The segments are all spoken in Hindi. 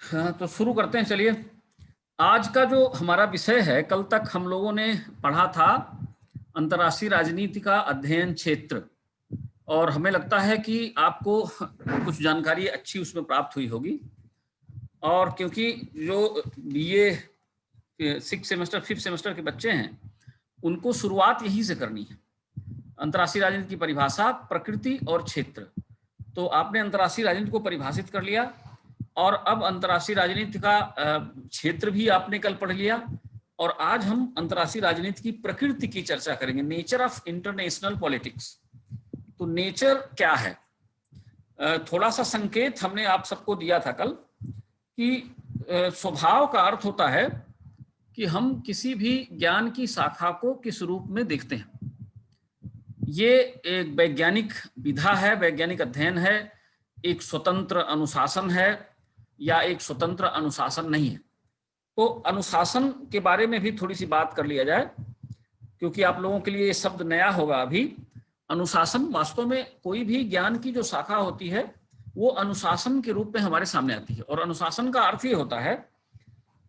हाँ, तो शुरू करते हैं। चलिए, आज का जो हमारा विषय है, कल तक हम लोगों ने पढ़ा था अंतर्राष्ट्रीय राजनीति का अध्ययन क्षेत्र, और हमें लगता है कि आपको कुछ जानकारी अच्छी उसमें प्राप्त हुई होगी। और क्योंकि जो बीए 6 सेमेस्टर 5th सेमेस्टर के बच्चे हैं, उनको शुरुआत यहीं से करनी है। अंतर्राष्ट्रीय राजनीति की परिभाषा, प्रकृति और क्षेत्र। तो आपने अंतर्राष्ट्रीय राजनीति को परिभाषित कर लिया, और अब अंतर्राष्ट्रीय राजनीति का क्षेत्र भी आपने कल पढ़ लिया। और आज हम अंतर्राष्ट्रीय राजनीति की प्रकृति की चर्चा करेंगे, नेचर ऑफ इंटरनेशनल पॉलिटिक्स। तो नेचर क्या है? थोड़ा सा संकेत हमने आप सबको दिया था कल कि स्वभाव का अर्थ होता है कि हम किसी भी ज्ञान की शाखा को किस रूप में देखते हैं। ये एक वैज्ञानिक विधा है, वैज्ञानिक अध्ययन है, एक स्वतंत्र अनुशासन है या एक स्वतंत्र अनुशासन नहीं है। तो अनुशासन के बारे में भी थोड़ी सी बात कर लिया जाए, क्योंकि आप लोगों के लिए ये शब्द नया होगा अभी। अनुशासन वास्तव में कोई भी ज्ञान की जो शाखा होती है वो अनुशासन के रूप में हमारे सामने आती है। और अनुशासन का अर्थ ये होता है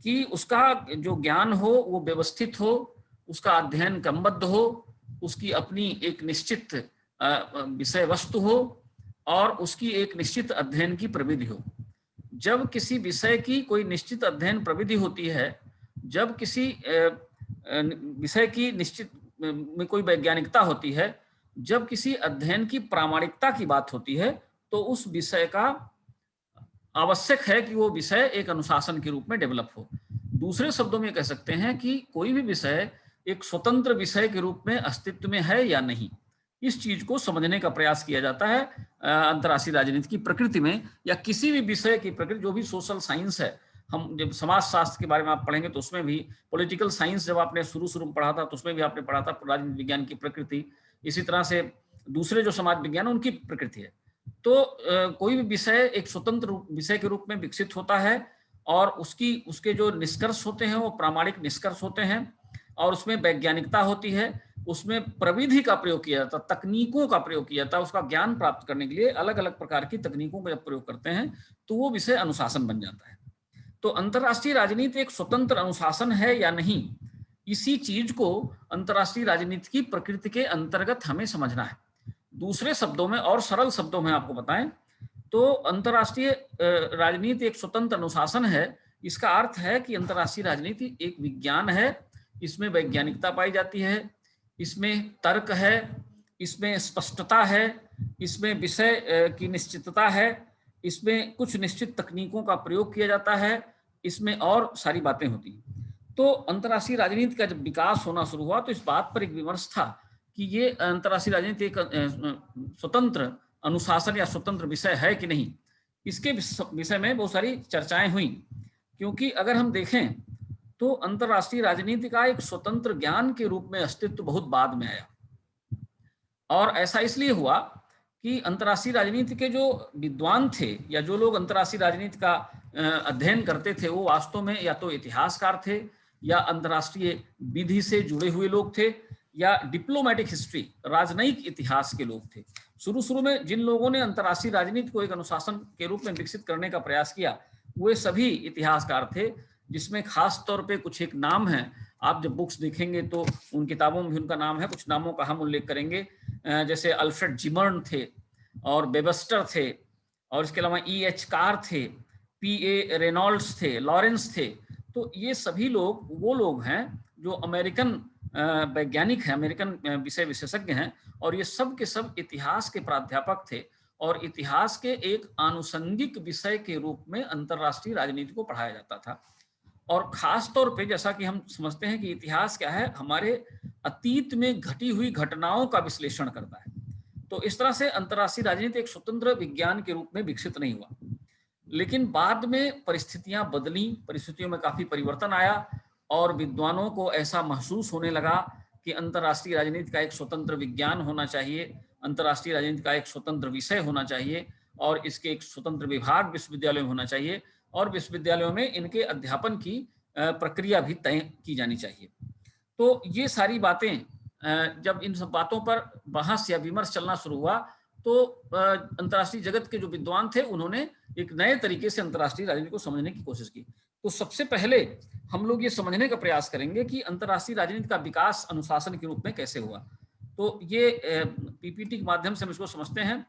कि उसका जो ज्ञान हो वो व्यवस्थित हो, उसका अध्ययन क्रमबद्ध हो, उसकी अपनी एक निश्चित विषय वस्तु हो और उसकी एक निश्चित अध्ययन की प्रविधि हो। जब किसी विषय की कोई निश्चित अध्ययन प्रविधि होती है, जब किसी विषय की निश्चित में कोई वैज्ञानिकता होती है, जब किसी अध्ययन की प्रामाणिकता की बात होती है, तो उस विषय का आवश्यक है कि वो विषय एक अनुशासन के रूप में डेवलप हो। दूसरे शब्दों में कह सकते हैं कि कोई भी विषय एक स्वतंत्र विषय के रूप में अस्तित्व में है या नहीं। इस चीज को समझने का प्रयास किया जाता है अंतर्राष्ट्रीय राजनीति की प्रकृति में, या किसी भी विषय की प्रकृति। जो भी सोशल साइंस है, हम जब समाज शास्त्र के बारे में आप पढ़ेंगे तो उसमें भी, पॉलिटिकल साइंस जब आपने शुरू में पढ़ा था तो उसमें भी आपने पढ़ा था राजनीति विज्ञान की प्रकृति। इसी तरह से दूसरे जो समाज विज्ञान उनकी प्रकृति है। तो कोई भी विषय एक स्वतंत्र विषय के रूप में विकसित होता है, और उसके जो निष्कर्ष होते हैं वो प्रामाणिक निष्कर्ष होते हैं, और उसमें वैज्ञानिकता होती है, उसमें प्रविधि का प्रयोग किया जाता है, तकनीकों का प्रयोग किया जाता है। उसका ज्ञान प्राप्त करने के लिए अलग अलग प्रकार की तकनीकों का जब प्रयोग करते हैं तो वो विषय अनुशासन बन जाता है। तो अंतर्राष्ट्रीय राजनीति एक स्वतंत्र अनुशासन है या नहीं, इसी चीज को अंतर्राष्ट्रीय राजनीति की प्रकृति के अंतर्गत हमें समझना है। दूसरे शब्दों में और सरल शब्दों में आपको बताएं तो अंतर्राष्ट्रीय राजनीति एक स्वतंत्र अनुशासन है। इसका अर्थ है कि अंतर्राष्ट्रीय राजनीति एक विज्ञान है, इसमें वैज्ञानिकता पाई जाती है, इसमें तर्क है, इसमें स्पष्टता है, इसमें विषय की निश्चितता है, इसमें कुछ निश्चित तकनीकों का प्रयोग किया जाता है, इसमें और सारी बातें होती हैं। तो अंतर्राष्ट्रीय राजनीति का जब विकास होना शुरू हुआ तो इस बात पर एक विमर्श था कि ये अंतर्राष्ट्रीय राजनीति एक स्वतंत्र अनुशासन या स्वतंत्र विषय है कि नहीं। इसके विषय में बहुत सारी चर्चाएं हुई, क्योंकि अगर हम देखें तो अंतर्राष्ट्रीय राजनीति का एक स्वतंत्र ज्ञान के रूप में अस्तित्व बहुत बाद में आया। और ऐसा इसलिए हुआ कि अंतर्राष्ट्रीय राजनीति के जो विद्वान थे या जो लोग अंतर्राष्ट्रीय राजनीति का अध्ययन करते थे, वो वास्तव में या तो इतिहासकार थे, या अंतर्राष्ट्रीय विधि से जुड़े हुए लोग थे, या डिप्लोमेटिक हिस्ट्री, राजनयिक इतिहास के लोग थे। शुरू में जिन लोगों ने अंतर्राष्ट्रीय राजनीति को एक अनुशासन के रूप में विकसित करने का प्रयास किया, वे सभी इतिहासकार थे, जिसमें खास तौर पे कुछ एक नाम है। आप जब बुक्स देखेंगे तो उन किताबों में भी उनका नाम है, कुछ नामों का हम उल्लेख करेंगे, जैसे अल्फ्रेड जिमर्न थे, और वेबस्टर थे, और इसके अलावा E.H. कार थे, P.A. रेनॉल्ड्स थे, लॉरेंस थे। तो ये सभी लोग वो लोग हैं जो अमेरिकन वैज्ञानिक हैं, अमेरिकन विषय विशेषज्ञ हैं, और ये सब के सब इतिहास के प्राध्यापक थे, और इतिहास के एक आनुषंगिक विषय के रूप में अंतर्राष्ट्रीय राजनीति को पढ़ाया जाता था। और खास तौर पे जैसा कि हम समझते हैं कि इतिहास क्या है, हमारे अतीत में घटी हुई घटनाओं का विश्लेषण करता है। तो इस तरह से अंतर्राष्ट्रीय राजनीति एक स्वतंत्र विज्ञान के रूप में विकसित नहीं हुआ, लेकिन बाद में परिस्थितियां बदली, परिस्थितियों में काफी परिवर्तन आया, और विद्वानों को ऐसा महसूस होने लगा कि अंतर्राष्ट्रीय राजनीति का एक स्वतंत्र विज्ञान होना चाहिए, अंतर्राष्ट्रीय राजनीति का एक स्वतंत्र विषय होना चाहिए, और इसके एक स्वतंत्र विभाग विश्वविद्यालय में होना चाहिए, और विश्वविद्यालयों में इनके अध्यापन की प्रक्रिया भी तय की जानी चाहिए। तो ये सारी बातें जब इन सब बातों पर बहस या विमर्श चलना शुरू हुआ तो अंतर्राष्ट्रीय जगत के जो विद्वान थे उन्होंने एक नए तरीके से अंतर्राष्ट्रीय राजनीति को समझने की कोशिश की। तो सबसे पहले हम लोग ये समझने का प्रयास करेंगे कि अंतर्राष्ट्रीय राजनीति का विकास अनुशासन के रूप में कैसे हुआ। तो ये पीपीटी के माध्यम से हम इसको समझते हैं।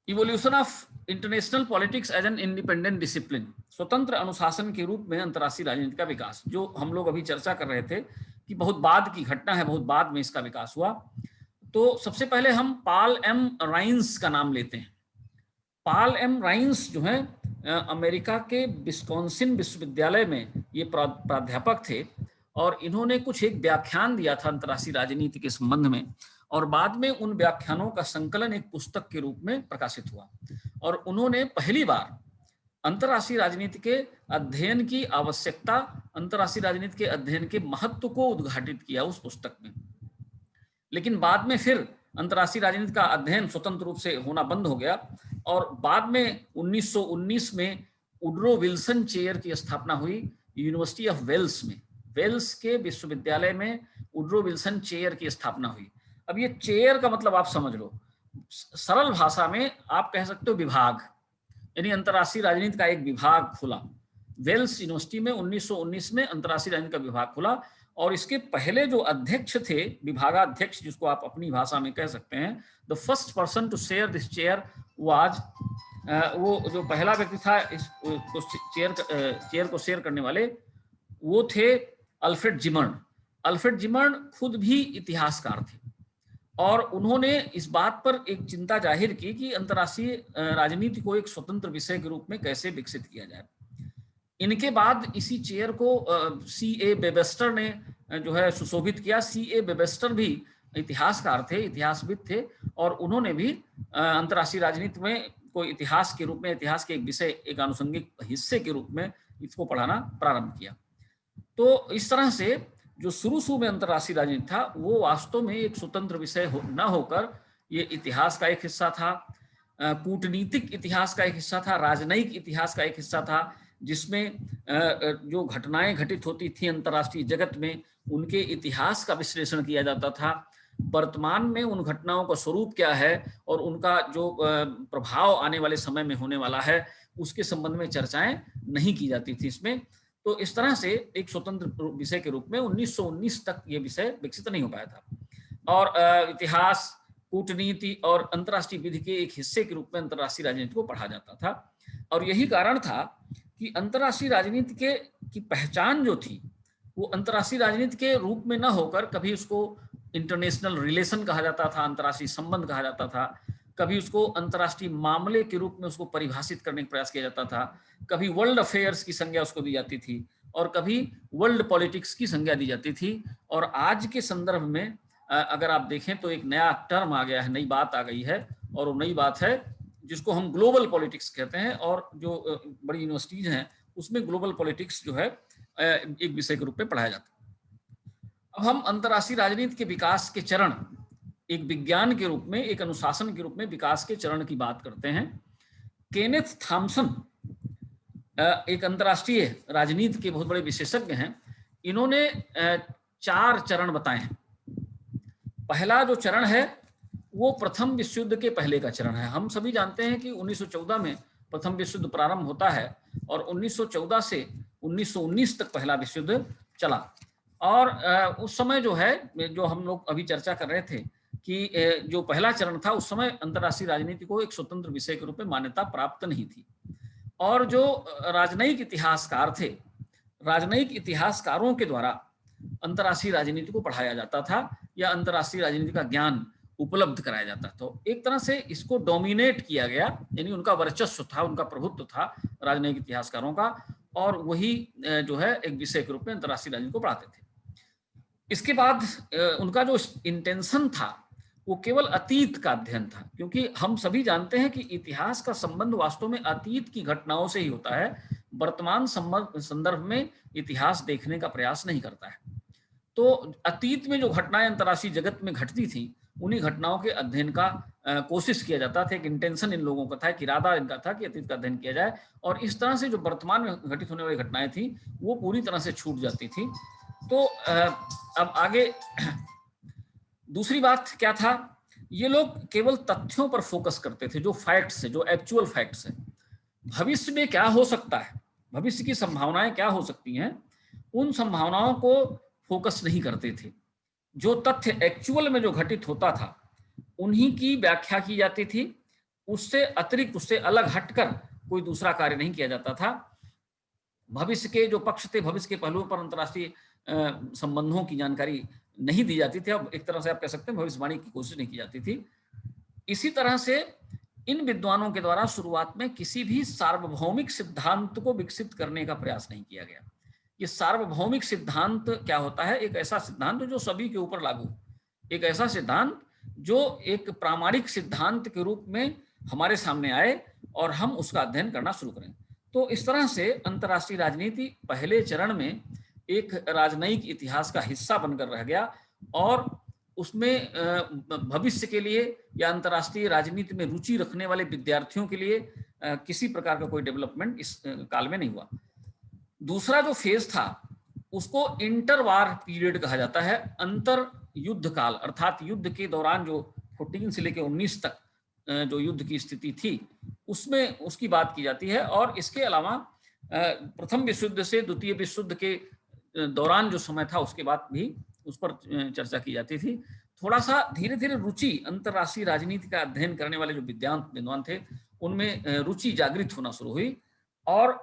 Evolution of international politics as an independent discipline, स्वतंत्र अनुशासन के रूप में अंतर्राष्ट्रीय राजनीति का विकास, जो हम लोग अभी चर्चा कर रहे थे कि बहुत बाद की घटना है, बहुत बाद में इसका विकास हुआ। तो सबसे पहले हम पॉल एम राइन्स का नाम लेते हैं। पॉल एम राइन्स जो है अमेरिका के विस्कॉन्सिन विश्वविद्यालय में ये प्राध्यापक थे और इन्होंने कुछ एक व्याख्यान दिया था अंतर्राष्ट्रीय राजनीति के संबंध में, और बाद में उन व्याख्यानों का संकलन एक पुस्तक के रूप में प्रकाशित हुआ। और उन्होंने पहली बार अंतर्राष्ट्रीय राजनीति के अध्ययन की आवश्यकता, अंतर्राष्ट्रीय राजनीति के अध्ययन के महत्व को उद्घाटित किया उस पुस्तक में। लेकिन बाद में फिर अंतर्राष्ट्रीय राजनीति का अध्ययन स्वतंत्र रूप से होना बंद हो गया और बाद में 1919 में वुडरो विल्सन चेयर की स्थापना हुई यूनिवर्सिटी ऑफ वेल्स में। वेल्स के विश्वविद्यालय में वुडरो विल्सन चेयर की स्थापना हुई। अब ये चेयर का मतलब आप समझ लो, सरल भाषा में आप कह सकते हो विभाग, यानी अंतर्राष्ट्रीय राजनीति का एक विभाग खुला। वेल्स यूनिवर्सिटी में 1919 में अंतर्राष्ट्रीय राजनीति का विभाग खुला और इसके पहले जो अध्यक्ष थे, विभागाध्यक्ष जिसको आप अपनी भाषा में कह सकते हैं, the first person to share this chair was, वो जो पहला व्यक्ति था इस चेयर को शेयर करने वाले, वो थे अल्फ्रेड जिमर्न। अल्फ्रेड जिमर्न खुद भी इतिहासकार थे और उन्होंने इस बात पर एक चिंता जाहिर की कि अंतर्राष्ट्रीय राजनीति को एक स्वतंत्र विषय के रूप में कैसे विकसित किया जाए। इनके बाद इसी चेयर को C.A. वेबस्टर ने जो है सुशोभित किया। C.A. वेबस्टर भी इतिहासकार थे, इतिहासविद थे और उन्होंने भी अंतर्राष्ट्रीय राजनीति में को इतिहास के रूप में, इतिहास के एक विषय, एक आनुषंगिक हिस्से के रूप में इसको पढ़ाना प्रारंभ किया। तो इस तरह से जो शुरू में अंतर्राष्ट्रीय राजनीति था वो वास्तव में एक स्वतंत्र विषय न होकर ये इतिहास का एक हिस्सा था, कूटनीतिक इतिहास का एक हिस्सा था, राजनयिक इतिहास का एक हिस्सा था, जिसमें जो घटनाएं घटित होती थी अंतर्राष्ट्रीय जगत में उनके इतिहास का विश्लेषण किया जाता था। वर्तमान में उन घटनाओं का स्वरूप क्या है और उनका जो प्रभाव आने वाले समय में होने वाला है उसके संबंध में चर्चाएं नहीं की जाती थी इसमें। तो इस तरह से एक स्वतंत्र विषय के रूप में 1919 तक ये विषय विकसित नहीं हो पाया था और इतिहास, कूटनीति और अंतर्राष्ट्रीय विधि के एक हिस्से के रूप में अंतर्राष्ट्रीय राजनीति को पढ़ा जाता था। और यही कारण था कि अंतर्राष्ट्रीय राजनीति की पहचान जो थी वो अंतर्राष्ट्रीय राजनीति के रूप में न होकर कभी उसको इंटरनेशनल रिलेशन कहा जाता था, अंतर्राष्ट्रीय संबंध कहा जाता था, कभी उसको अंतर्राष्ट्रीय मामले के रूप में उसको परिभाषित करने का प्रयास किया जाता था, कभी वर्ल्ड अफेयर्स की संज्ञा उसको दी जाती थी और कभी वर्ल्ड पॉलिटिक्स की संज्ञा दी जाती थी। और आज के संदर्भ में अगर आप देखें तो एक नया टर्म आ गया है, नई बात आ गई है और वो नई बात है जिसको हम ग्लोबल पॉलिटिक्स कहते हैं और जो बड़ी यूनिवर्सिटीज हैं उसमें ग्लोबल पॉलिटिक्स जो है एक विषय के रूप में पढ़ाया जाता है। अब हम अंतर्राष्ट्रीय राजनीति के विकास के चरण, एक विज्ञान के रूप में, एक अनुशासन के रूप में विकास के चरण की बात करते हैं। केनेथ थॉमसन एक अंतर्राष्ट्रीय राजनीति के बहुत बड़े विशेषज्ञ हैं। इन्होंने 4 चरण बताए हैं। पहला जो चरण है वो प्रथम विश्व युद्ध के पहले का चरण है। हम सभी जानते हैं कि 1914 में प्रथम विश्व युद्ध प्रारंभ होता है और 1914 से 1919 तक पहला विश्व युद्ध चला। और उस समय जो है, जो हम लोग अभी चर्चा कर रहे थे कि जो पहला चरण था उस समय अंतर्राष्ट्रीय राजनीति को एक स्वतंत्र विषय के रूप में मान्यता प्राप्त नहीं थी और जो राजनयिक इतिहासकार थे, राजनयिक इतिहासकारों के द्वारा अंतर्राष्ट्रीय राजनीति को पढ़ाया जाता था या अंतर्राष्ट्रीय राजनीति का ज्ञान उपलब्ध कराया जाता। तो एक तरह से इसको डोमिनेट किया गया, यानी उनका वर्चस्व था, उनका प्रभुत्व था राजनयिक इतिहासकारों का, और वही जो है एक विषय के रूप में अंतर्राष्ट्रीय राजनीति को पढ़ाते थे। इसके बाद उनका जो इंटेंशन था वो केवल अतीत का अध्ययन था, क्योंकि हम सभी जानते हैं कि इतिहास का संबंध वास्तव में अतीत की घटनाओं से ही होता है, वर्तमान संदर्भ में इतिहास देखने का प्रयास नहीं करता है। तो अतीत में जो घटनाएं अंतर्राष्ट्रीय जगत में घटती थी उन्हीं घटनाओं के अध्ययन का कोशिश किया जाता था। एक इंटेंशन इन लोगों का था, एक इरादा इनका था कि अतीत का अध्ययन किया जाए, और इस तरह से जो वर्तमान में घटित होने वाली घटनाएं थी वो पूरी तरह से छूट जाती थी। तो अब आगे दूसरी बात क्या था, ये लोग केवल तथ्यों पर फोकस करते थे, जो फैक्ट्स है, जो एक्चुअल फैक्ट्स है। भविष्य में क्या हो सकता है, भविष्य की संभावनाएं क्या हो सकती हैं, उन संभावनाओं को फोकस नहीं करते थे। जो तथ्य एक्चुअल में जो घटित होता था उन्हीं की व्याख्या की जाती थी। उससे अतिरिक्त, उससे अलग हटकर कोई दूसरा कार्य नहीं किया जाता था। भविष्य के जो पक्ष थे, भविष्य के पहलुओं पर अंतर्राष्ट्रीय संबंधों की जानकारी नहीं दी जाती थी। अब एक तरह से आप कह सकते हैं भविष्यवाणी की कोशिश नहीं की जाती थी। इसी तरह से इन विद्वानों के द्वारा शुरुआत में किसी भी सार्वभौमिक सिद्धांत को विकसित करने का प्रयास नहीं किया गया। ये सार्वभौमिक सिद्धांत क्या होता है? एक ऐसा सिद्धांत जो सभी के ऊपर लागू, एक ऐसा सिद्धांत जो एक प्रामाणिक सिद्धांत के रूप में हमारे सामने आए और हम उसका अध्ययन करना शुरू करें। तो इस तरह से अंतर्राष्ट्रीय राजनीति पहले चरण में एक राजनयिक इतिहास का हिस्सा बनकर रह गया और उसमें भविष्य के लिए या अंतर्राष्ट्रीय राजनीति में रुचि रखने वाले विद्यार्थियों के लिए किसी प्रकार का कोई डेवलपमेंट इस काल में नहीं हुआ। दूसरा जो फेज था उसको इंटरवार पीरियड कहा जाता है, अंतर युद्ध काल, अर्थात युद्ध के दौरान जो 14 से लेकर 19 तक जो युद्ध की स्थिति थी उसमें उसकी बात की जाती है। और इसके अलावा प्रथम विश्व युद्ध से द्वितीय विश्व युद्ध के दौरान जो समय था उसके बाद भी उस पर चर्चा की जाती थी। थोड़ा सा धीरे धीरे रुचि अंतर्राष्ट्रीय राजनीति का अध्ययन करने वाले जो विद्वान थे उनमें रुचि जागृत होना शुरू हुई। और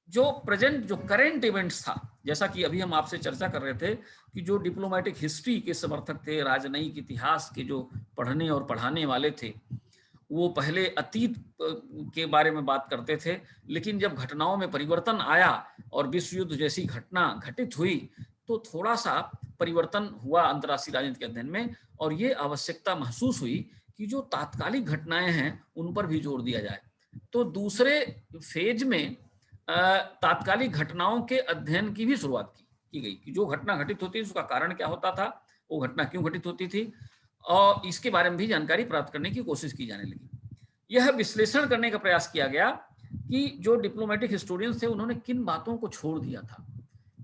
जो प्रेजेंट, जो करेंट इवेंट्स था, जैसा कि अभी हम आपसे चर्चा कर रहे थे कि जो डिप्लोमेटिक हिस्ट्री के समर्थक थे, राजनयिक इतिहास के जो पढ़ने और पढ़ाने वाले थे, वो पहले अतीत के बारे में बात करते थे, लेकिन जब घटनाओं में परिवर्तन आया और विश्व युद्ध जैसी घटना घटित हुई तो थोड़ा सा परिवर्तन हुआ अंतर्राष्ट्रीय राजनीति के अध्ययन में। और ये आवश्यकता महसूस हुई कि जो तात्कालिक घटनाएं हैं उन पर भी जोर दिया जाए। तो दूसरे फेज में तात्कालिक घटनाओं के अध्ययन की भी शुरुआत की गई कि जो घटना घटित होती है उसका कारण क्या होता था, वो घटना क्यों घटित होती थी, और इसके बारे में भी जानकारी प्राप्त करने की कोशिश की जाने लगी। यह विश्लेषण करने का प्रयास किया गया कि जो डिप्लोमेटिक हिस्टोरियंस थे उन्होंने किन बातों को छोड़ दिया था,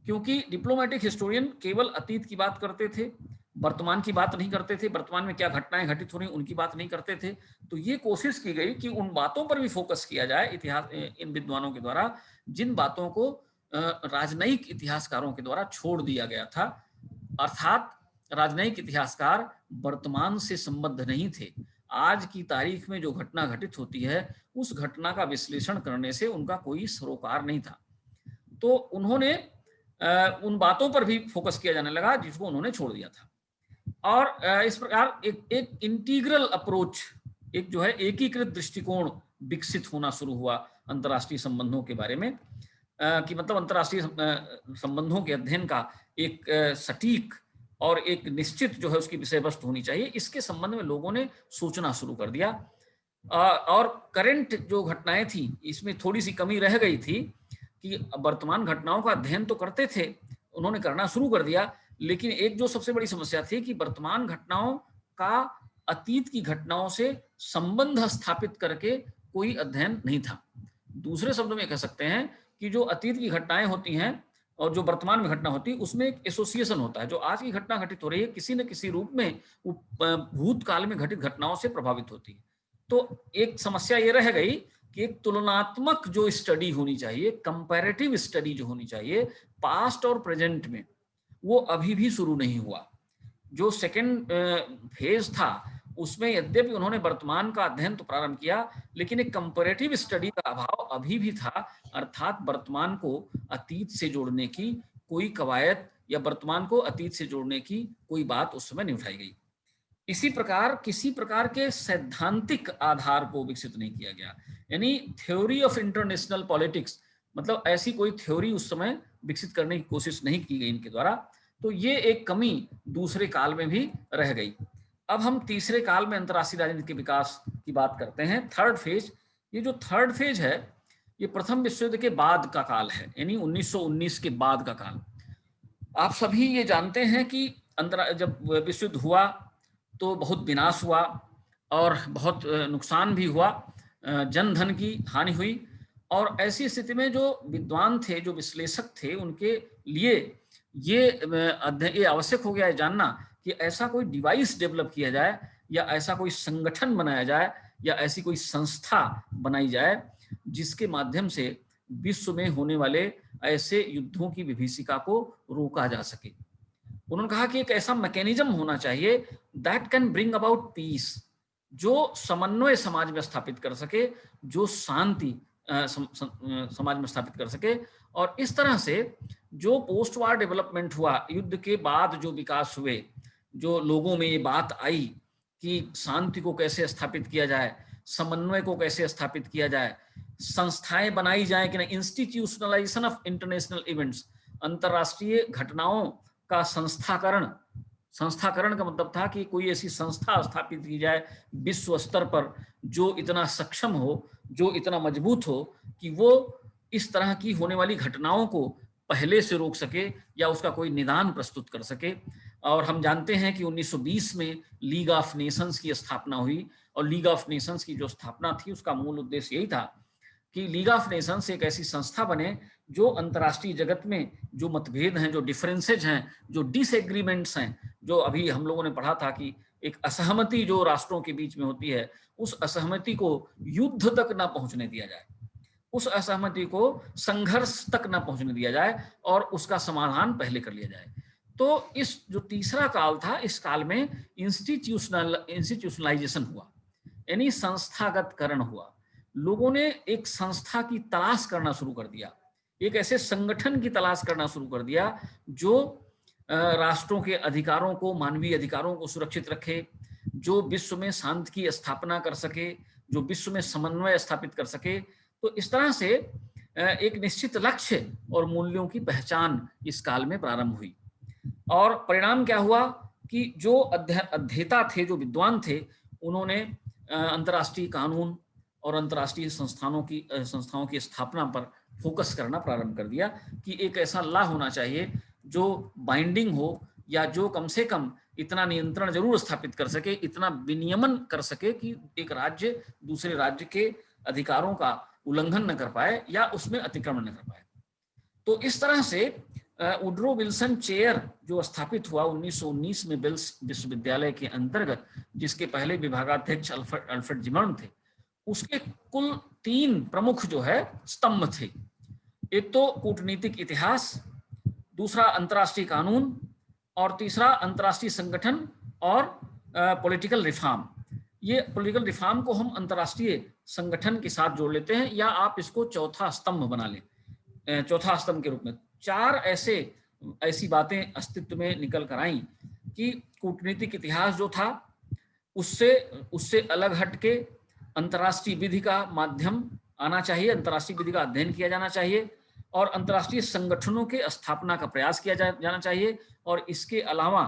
क्योंकि डिप्लोमेटिक हिस्टोरियन केवल अतीत की बात करते थे, वर्तमान की बात नहीं करते थे, वर्तमान में क्या घटनाएं घटित हो रही उनकी बात नहीं करते थे। तो ये कोशिश की गई कि उन बातों पर भी फोकस किया जाए इतिहास इन विद्वानों के द्वारा जिन बातों को राजनयिक इतिहासकारों के द्वारा छोड़ दिया गया था। अर्थात राजनयिक इतिहासकार वर्तमान से संबद्ध नहीं थे। आज की तारीख में जो घटना घटित होती है उस घटना का विश्लेषण करने से उनका कोई सरोकार नहीं था। तो उन्होंने उन बातों पर भी फोकस किया जाने लगा जिसको उन्होंने छोड़ दिया था। और इस प्रकार एक इंटीग्रल अप्रोच, एक जो है एकीकृत दृष्टिकोण विकसित होना शुरू हुआ अंतर्राष्ट्रीय संबंधों के बारे में, कि मतलब अंतर्राष्ट्रीय संबंधों के अध्ययन का एक सटीक और एक निश्चित जो है उसकी विषय वस्तु होनी चाहिए। इसके संबंध में लोगों ने सोचना शुरू कर दिया। और करंट जो घटनाएं थी इसमें थोड़ी सी कमी रह गई थी कि वर्तमान घटनाओं का अध्ययन तो करते थे, उन्होंने करना शुरू कर दिया, लेकिन एक जो सबसे बड़ी समस्या थी कि वर्तमान घटनाओं का अतीत की घटनाओं से संबंध स्थापित करके कोई अध्ययन नहीं था। दूसरे शब्दों में कह सकते हैं कि जो अतीत की घटनाएं होती हैं और जो वर्तमान में घटना होती है उसमें एक एसोसिएशन होता है। जो आज की घटना घटित हो रही है किसी न किसी रूप में वो भूतकाल में घटित घटनाओं से प्रभावित होती है। तो एक समस्या ये रह गई कि एक तुलनात्मक जो स्टडी होनी चाहिए, कंपैरेटिव स्टडी जो होनी चाहिए पास्ट और प्रेजेंट में, वो अभी भी शुरू नहीं हुआ। जो सेकेंड फेज था उसमें यद्यपि उन्होंने वर्तमान का अध्ययन तो प्रारंभ किया, लेकिन एक कंपैरेटिव स्टडी का अभाव अभी भी था। अर्थात वर्तमान को अतीत से जोड़ने की कोई कवायद या वर्तमान को अतीत से जोड़ने की कोई बात उस समय नहीं उठाई गई। इसी प्रकार किसी प्रकार के सैद्धांतिक आधार को विकसित नहीं किया गया, यानी थ्योरी ऑफ इंटरनेशनल पॉलिटिक्स, मतलब ऐसी कोई थ्योरी उस समय विकसित करने की कोशिश नहीं की गई इनके द्वारा। तो ये एक कमी दूसरे काल में भी रह गई। अब हम तीसरे काल में अंतर्राष्ट्रीय राजनीति के विकास की बात करते हैं, थर्ड फेज। ये जो थर्ड फेज है ये प्रथम विश्व युद्ध के बाद का काल है, यानी 1919 के बाद का काल। आप सभी ये जानते हैं कि जब विश्व युद्ध हुआ तो बहुत विनाश हुआ और बहुत नुकसान भी हुआ, जन धन की हानि हुई। और ऐसी स्थिति में जो विद्वान थे, जो विश्लेषक थे, उनके लिए ये आवश्यक हो गया है जानना कि ऐसा कोई डिवाइस डेवलप किया जाए या ऐसा कोई संगठन बनाया जाए या ऐसी कोई संस्था बनाई जाए जिसके माध्यम से विश्व में होने वाले ऐसे युद्धों की विभीषिका को रोका जा सके। उन्होंने कहा कि एक ऐसा मैकेनिज्म होना चाहिए that can bring about piece, जो समन्वय समाज में स्थापित कर सके, जो शांति समाज में स्थापित कर सके। और इस तरह से जो पोस्ट वार डेवलपमेंट हुआ, युद्ध के बाद जो विकास हुए, जो लोगों में ये बात आई कि शांति को कैसे स्थापित किया जाए, समन्वय को कैसे स्थापित किया जाए, संस्थाएं बनाई जाए कि ना, इंस्टीट्यूशनलाइजेशन ऑफ इंटरनेशनल इवेंट्स, अंतरराष्ट्रीय घटनाओं का संस्थाकरण। संस्थाकरण का मतलब था कि कोई ऐसी संस्था स्थापित की जाए विश्व स्तर पर जो इतना सक्षम हो, जो इतना मजबूत हो कि वो इस तरह की होने वाली घटनाओं को पहले से रोक सके या उसका कोई निदान प्रस्तुत कर सके। और हम जानते हैं कि 1920 में लीग ऑफ नेशंस की स्थापना हुई, और लीग ऑफ नेशंस की जो स्थापना थी उसका मूल उद्देश्य यही था कि लीग ऑफ नेशंस एक ऐसी संस्था बने जो अंतर्राष्ट्रीय जगत में जो मतभेद हैं, जो डिफरेंसेज हैं, जो डिसएग्रीमेंट्स हैं, जो अभी हम लोगों ने पढ़ा था कि एक असहमति जो राष्ट्रों के बीच में होती है, उस असहमति को युद्ध तक ना पहुंचने दिया जाए, उस असहमति को संघर्ष तक ना पहुंचने दिया जाए और उसका समाधान पहले कर लिया जाए। तो इस जो तीसरा काल था, इस काल में इंस्टीट्यूशनलाइजेशन हुआ, यानी संस्थागतकरण हुआ। लोगों ने एक संस्था की तलाश करना शुरू कर दिया, एक ऐसे संगठन की तलाश करना शुरू कर दिया जो राष्ट्रों के अधिकारों को, मानवीय अधिकारों को सुरक्षित रखे, जो विश्व में शांति की स्थापना कर सके, जो विश्व में समन्वय स्थापित कर सके। तो इस तरह से एक निश्चित लक्ष्य और मूल्यों की पहचान इस काल में प्रारंभ हुई। और परिणाम क्या हुआ कि जो अध्येता थे, जो विद्वान थे, उन्होंने अंतर्राष्ट्रीय कानून और अंतर्राष्ट्रीय संस्थाओं की स्थापना पर फोकस करना प्रारंभ कर दिया कि एक ऐसा लॉ होना चाहिए जो बाइंडिंग हो, या जो कम से कम इतना नियंत्रण जरूर स्थापित कर सके, इतना विनियमन कर सके कि एक राज्य दूसरे राज्य के अधिकारों का उल्लंघन न कर पाए या उसमें अतिक्रमण न कर पाए। तो इस तरह से वुड्रो विल्सन चेयर जो स्थापित हुआ 1919 में बेल्स विश्वविद्यालय के अंतर्गत, जिसके पहले विभागाध्यक्ष अल्फ्रेड जिमर्न थे, उसके कुल 3 प्रमुख जो है स्तंभ थे। एक तो कूटनीतिक इतिहास, दूसरा अंतर्राष्ट्रीय कानून, और तीसरा अंतर्राष्ट्रीय संगठन और पॉलिटिकल रिफॉर्म। ये पॉलिटिकल रिफॉर्म को हम अंतर्राष्ट्रीय संगठन के साथ जोड़ लेते हैं, या आप इसको चौथा स्तंभ बना लें, चौथा स्तंभ के रूप में। 4 ऐसी बातें अस्तित्व में निकल कर आई कि कूटनीतिक इतिहास जो था उससे अलग हटके अंतर्राष्ट्रीय विधि का माध्यम आना चाहिए, अंतर्राष्ट्रीय विधि का अध्ययन किया जाना चाहिए, और अंतर्राष्ट्रीय संगठनों के स्थापना का प्रयास किया जाना चाहिए। और इसके अलावा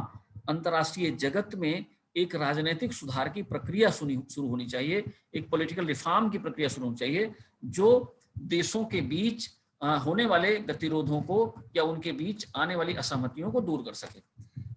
अंतर्राष्ट्रीय जगत में एक राजनीतिक सुधार की प्रक्रिया शुरू होनी चाहिए, एक पॉलिटिकल रिफॉर्म की प्रक्रिया शुरू होनी चाहिए जो देशों के बीच होने वाले गतिरोधों को या उनके बीच आने वाली असहमतियों को दूर कर सके।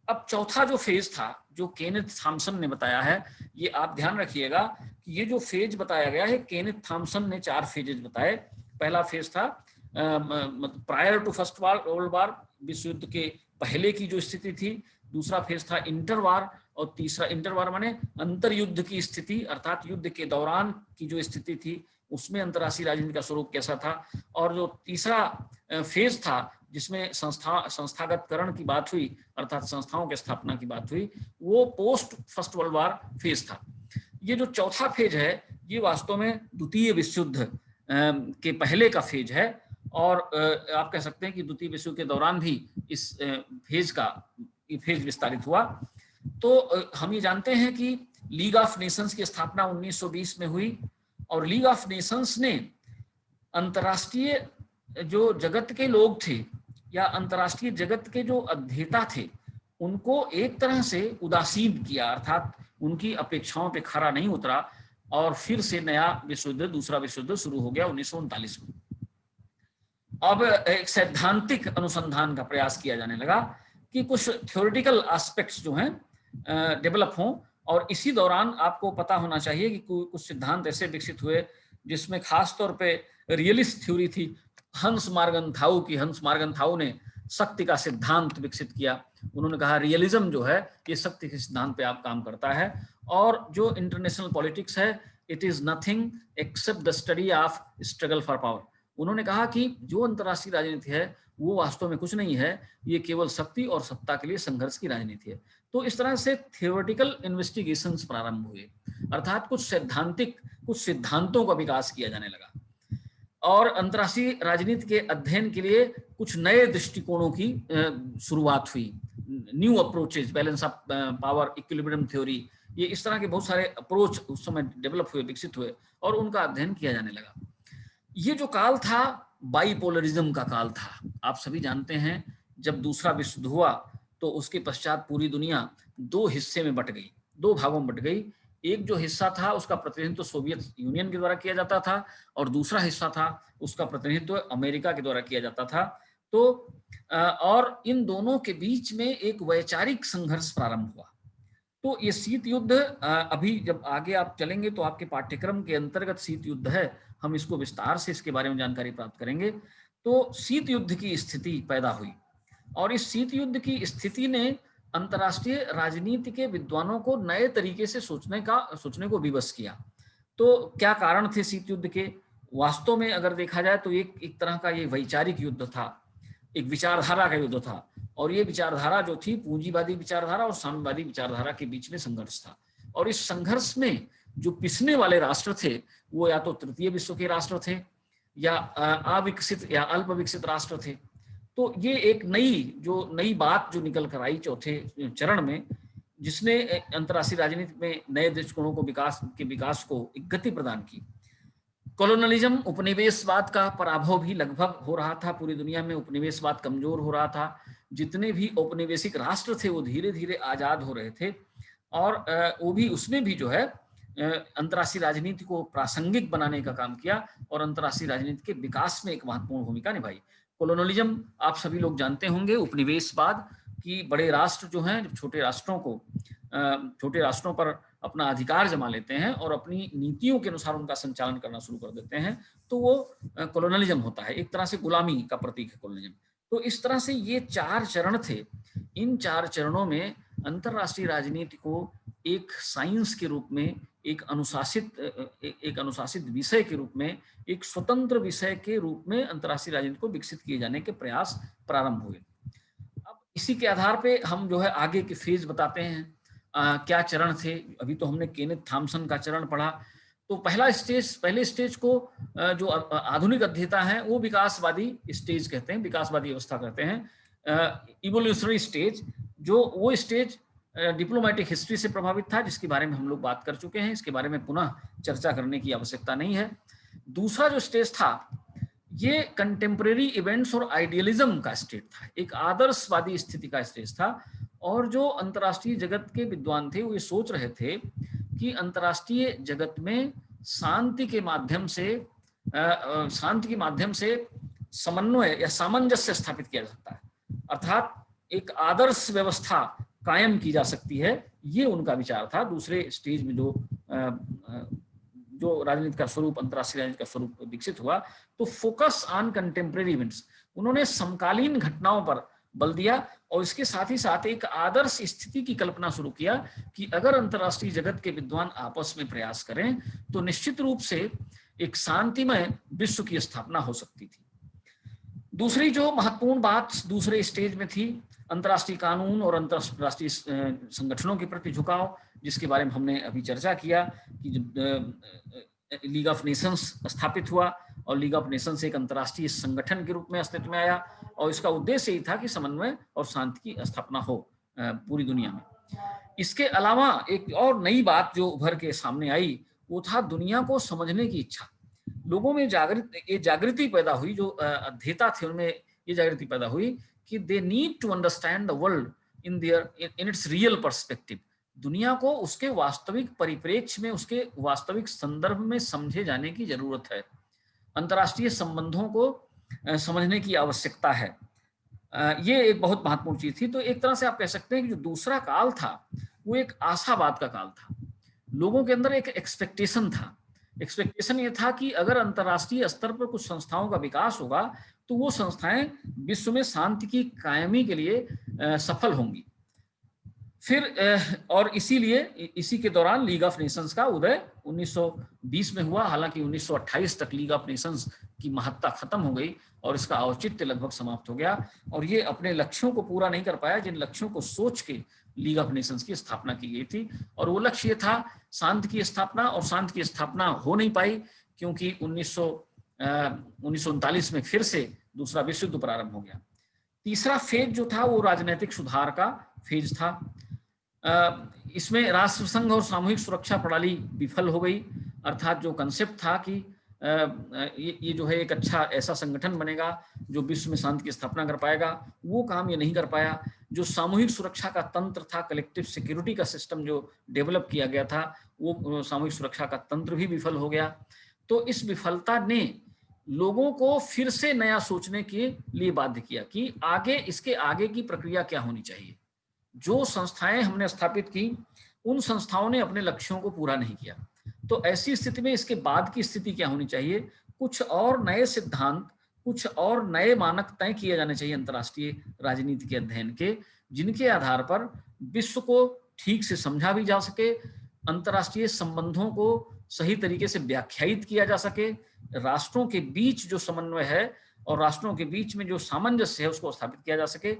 अब चौथा जो फेज था, जो केनेथ थॉमसन ने बताया है, ये आप ध्यान रखिएगा कि ये जो फेज बताया गया है, केनेथ थॉमसन ने 4 फेजेज बताए। पहला फेज था prior to first world war, विश्व युद्ध के पहले की जो स्थिति थी। दूसरा फेज था इंटरवार, और तीसरा इंटरवार माने अंतर युद्ध की स्थिति, अर्थात युद्ध के दौरान की जो स्थिति थी उसमें अंतर्राष्ट्रीय राजनीति का स्वरूप कैसा था। और जो तीसरा फेज था जिसमें संस्थागतकरण की बात हुई, अर्थात संस्थाओं की स्थापना की बात हुई, वो पोस्ट फर्स्ट वर्ल्ड वार फेज था। ये जो चौथा फेज है ये वास्तव में द्वितीय विश्व युद्ध के पहले का फेज है, और आप कह सकते हैं कि द्वितीय विश्व युद्ध के दौरान भी इस फेज विस्तारित हुआ। तो हम ये जानते हैं कि लीग ऑफ नेशंस की स्थापना 1920 में हुई, और लीग ऑफ नेशंस ने अंतर्राष्ट्रीय जो जगत के लोग थे या अंतर्राष्ट्रीय जगत के जो अध्येता थे उनको एक तरह से उदासीन किया, अर्थात उनकी अपेक्षाओं पे खरा नहीं उतरा, और फिर से नया विश्व युद्ध, दूसरा विश्व युद्ध शुरू हो गया 1939 में। अब एक सैद्धांतिक अनुसंधान का प्रयास किया जाने लगा कि कुछ थ्योरेटिकल एस्पेक्ट्स जो हैं डेवलप हों, और इसी दौरान आपको पता होना चाहिए कि कुछ सिद्धांत ऐसे विकसित हुए जिसमें खास तौर पे रियलिस्ट थ्योरी थी हंस मार्गनथाउ की। हंस मार्गनथाउ ने शक्ति का सिद्धांत विकसित किया। उन्होंने कहा रियलिज्म जो है ये शक्ति के सिद्धांत पे आप काम करता है, और जो इंटरनेशनल पॉलिटिक्स है, it is nothing accept the study of struggle for power. उन्होंने कहा कि जो अंतर्राष्ट्रीय राजनीति है वो वास्तव में कुछ नहीं है, ये केवल शक्ति और सत्ता के लिए संघर्ष की राजनीति है। तो इस तरह से थियोरेटिकल इन्वेस्टिगेशंस प्रारंभ हुए, अर्थात कुछ सिद्धांतों का विकास किया जाने लगा और अंतर्राष्ट्रीय राजनीति के अध्ययन के लिए कुछ नए दृष्टिकोणों की शुरुआत हुई। New approaches, balance of power, equilibrium theory, ये इस तरह के बहुत सारे अप्रोच उस समय डेवलप हुए, विकसित हुए और उनका अध्ययन किया जाने लगा। ये जो काल था बाइपोलरिज्म का काल था। आप सभी जानते हैं जब दूसरा विश्व युद्ध हुआ तो उसके पश्चात पूरी दुनिया दो हिस्से में बट गई, दो भागों में बट गई। एक जो हिस्सा था उसका प्रतिनिधित्व सोवियत यूनियन के द्वारा किया जाता था और दूसरा हिस्सा था उसका प्रतिनिधित्व अमेरिका के द्वारा किया जाता था। तो और इन दोनों के बीच में एक वैचारिक संघर्ष प्रारंभ हुआ। तो ये शीत युद्ध, अभी जब आगे आप चलेंगे तो आपके पाठ्यक्रम के अंतर्गत शीत युद्ध है, हम इसको विस्तार से इसके बारे में जानकारी प्राप्त करेंगे। तो शीत युद्ध की स्थिति पैदा हुई और इस शीत युद्ध की स्थिति ने अंतर्राष्ट्रीय राजनीति के विद्वानों को नए तरीके से सोचने को विवश किया। तो क्या कारण थे शीत युद्ध के? वास्तव में अगर देखा जाए तो एक तरह का ये वैचारिक युद्ध था, एक विचारधारा का युद्ध था और ये विचारधारा जो थी पूंजीवादी विचारधारा और साम्यवादी विचारधारा के बीच में संघर्ष था। और इस संघर्ष में जो पिसने वाले राष्ट्र थे वो या तो तृतीय विश्व के राष्ट्र थे या अविकसित या अल्प विकसित राष्ट्र थे। तो ये एक नई बात जो निकल कर आई चौथे चरण में, जिसने अंतर्राष्ट्रीय राजनीति में नए दृष्टिकोणों को विकास को एक गति प्रदान की। कॉलोनलिज्म, उपनिवेशवाद का पराभव भी लगभग हो रहा था पूरी दुनिया में, उपनिवेशवाद कमजोर हो रहा था। जितने भी औपनिवेशिक राष्ट्र थे वो धीरे धीरे आजाद हो रहे थे और वो भी उसमें भी जो है अंतर्राष्ट्रीय राजनीति को प्रासंगिक बनाने का काम किया और अंतर्राष्ट्रीय राजनीति के विकास में एक महत्वपूर्ण भूमिका निभाई। कॉलोनलिज्म आप सभी लोग जानते होंगे, उपनिवेशवाद की बड़े राष्ट्र जो हैं छोटे राष्ट्रों पर अपना अधिकार जमा लेते हैं और अपनी नीतियों के अनुसार उनका संचालन करना शुरू कर देते हैं, तो वो कॉलोनलिज्म होता है। एक तरह से गुलामी का प्रतीक है कॉलोनलिज्म। तो इस तरह से ये 4 चरण थे। इन 4 चरणों में अंतर्राष्ट्रीय राजनीति को एक साइंस के रूप में, एक अनुशासित विषय के रूप में, एक स्वतंत्र विषय के रूप में अंतर्राष्ट्रीय राजनीति को विकसित किए जाने के प्रयास प्रारंभ हुए। अब इसी के आधार पे हम जो है आगे के फेज बताते हैं। क्या चरण थे? अभी तो हमने केनेथ थॉमसन का चरण पढ़ा। तो पहले स्टेज को जो आधुनिक अध्येता हैं वो विकासवादी स्टेज कहते हैं, विकासवादी अवस्था कहते हैं, इवोल्यूशनरी स्टेज। जो वो स्टेज डिप्लोमेटिक हिस्ट्री से प्रभावित था, जिसके बारे में हम लोग बात कर चुके हैं, इसके बारे में पुनः चर्चा करने की आवश्यकता नहीं है। दूसरा जो स्टेज था ये कंटेम्परेरी इवेंट्स और आइडियलिज्म का स्टेज था, एक आदर्शवादी स्थिति का स्टेज था। और जो अंतर्राष्ट्रीय जगत के विद्वान थे वो ये सोच रहे थे कि अंतर्राष्ट्रीय जगत में शांति के माध्यम से समन्वय या सामंजस्य स्थापित किया जा सकता है, अर्थात एक आदर्श व्यवस्था कायम की जा सकती है। ये उनका विचार था। दूसरे स्टेज में जो राजनीति का स्वरूप, अंतर्राष्ट्रीय राजनीति का स्वरूप विकसित हुआ, तो फोकस ऑन कंटेम्परेरी इवेंट्स, उन्होंने समकालीन घटनाओं पर बल दिया और इसके साथ ही साथ एक आदर्श स्थिति की कल्पना शुरू किया कि अगर अंतर्राष्ट्रीय जगत के विद्वान आपस में प्रयास करें तो निश्चित रूप से एक शांतिमय विश्व की स्थापना हो सकती थी। दूसरी जो महत्वपूर्ण बात दूसरे स्टेज में थी, अंतर्राष्ट्रीय कानून और अंतर्राष्ट्रीय संगठनों के प्रति झुकाव, जिसके बारे में हमने अभी चर्चा किया कि लीग ऑफ नेशंस स्थापित हुआ और लीग ऑफ नेशंस एक अंतर्राष्ट्रीय संगठन के रूप में अस्तित्व में आया और इसका उद्देश्य यही था कि समन्वय और शांति की स्थापना हो पूरी दुनिया में। इसके अलावा एक और नई बात जो उभर के सामने आई वो था दुनिया को समझने की इच्छा। लोगों में जागृति पैदा हुई, जो अध्येता थे उनमें ये जागृति पैदा हुई कि they need to understand the world in its real perspective. दुनिया को उसके वास्तविक परिप्रेक्ष्य में, उसके वास्तविक संदर्भ में समझे जाने की जरूरत है। अंतर्राष्ट्रीय संबंधों को समझने की आवश्यकता है। ये एक बहुत महत्वपूर्ण चीज थी। तो एक तरह से आप कह सकते हैं कि जो दूसरा काल था वो एक आशावाद का काल था। लोगों के अंदर एक एक्सपेक्टेशन था। एक्सपेक्टेशन ये था कि अगर अंतर्राष्ट्रीय स्तर पर कुछ संस्थाओं का विकास होगा तो वो संस्थाएं विश्व में शांति की कायमी के लिए सफल होंगी। फिर और इसीलिए इसी के दौरान लीग ऑफ नेशंस का उदय 1920 में हुआ। हालांकि 1928 तक लीग ऑफ नेशंस की महत्ता खत्म हो गई और इसका औचित्य लगभग समाप्त हो गया, और ये अपने लक्ष्यों को पूरा नहीं कर पाया जिन लक्ष्यों को सोच के लीग ऑफ नेशंस की स्थापना की गई थी। और वो लक्ष्य ये था शांति की स्थापना, और शांति की स्थापना हो नहीं पाई क्योंकि 1939 में फिर से दूसरा विश्व युद्ध प्रारंभ हो गया। तीसरा फेज जो था वो राजनीतिक सुधार का फेज था। इसमें राष्ट्रसंघ और सामूहिक सुरक्षा प्रणाली विफल हो गई, अर्थात जो कंसेप्ट था कि ये जो है एक अच्छा ऐसा संगठन बनेगा जो विश्व में शांति की स्थापना कर पाएगा, वो काम ये नहीं कर पाया। जो सामूहिक सुरक्षा का तंत्र था, कलेक्टिव सिक्योरिटी का सिस्टम जो डेवलप किया गया था, वो सामूहिक सुरक्षा का तंत्र भी विफल हो गया। तो इस विफलता ने लोगों को फिर से नया सोचने के लिए बाध्य किया कि आगे इसके आगे की प्रक्रिया क्या होनी चाहिए। जो संस्थाएं हमने स्थापित की उन संस्थाओं ने अपने लक्ष्यों को पूरा नहीं किया, तो ऐसी स्थिति में इसके बाद की स्थिति क्या होनी चाहिए? कुछ और नए सिद्धांत, कुछ और नए मानक तय किए जाने चाहिए अंतर्राष्ट्रीय राजनीति के अध्ययन के, जिनके आधार पर विश्व को ठीक से समझा भी जा सके, अंतर्राष्ट्रीय संबंधों को सही तरीके से व्याख्यायित किया जा सके, राष्ट्रों के बीच जो समन्वय है और राष्ट्रों के बीच में जो सामंजस्य है उसको स्थापित किया जा सके।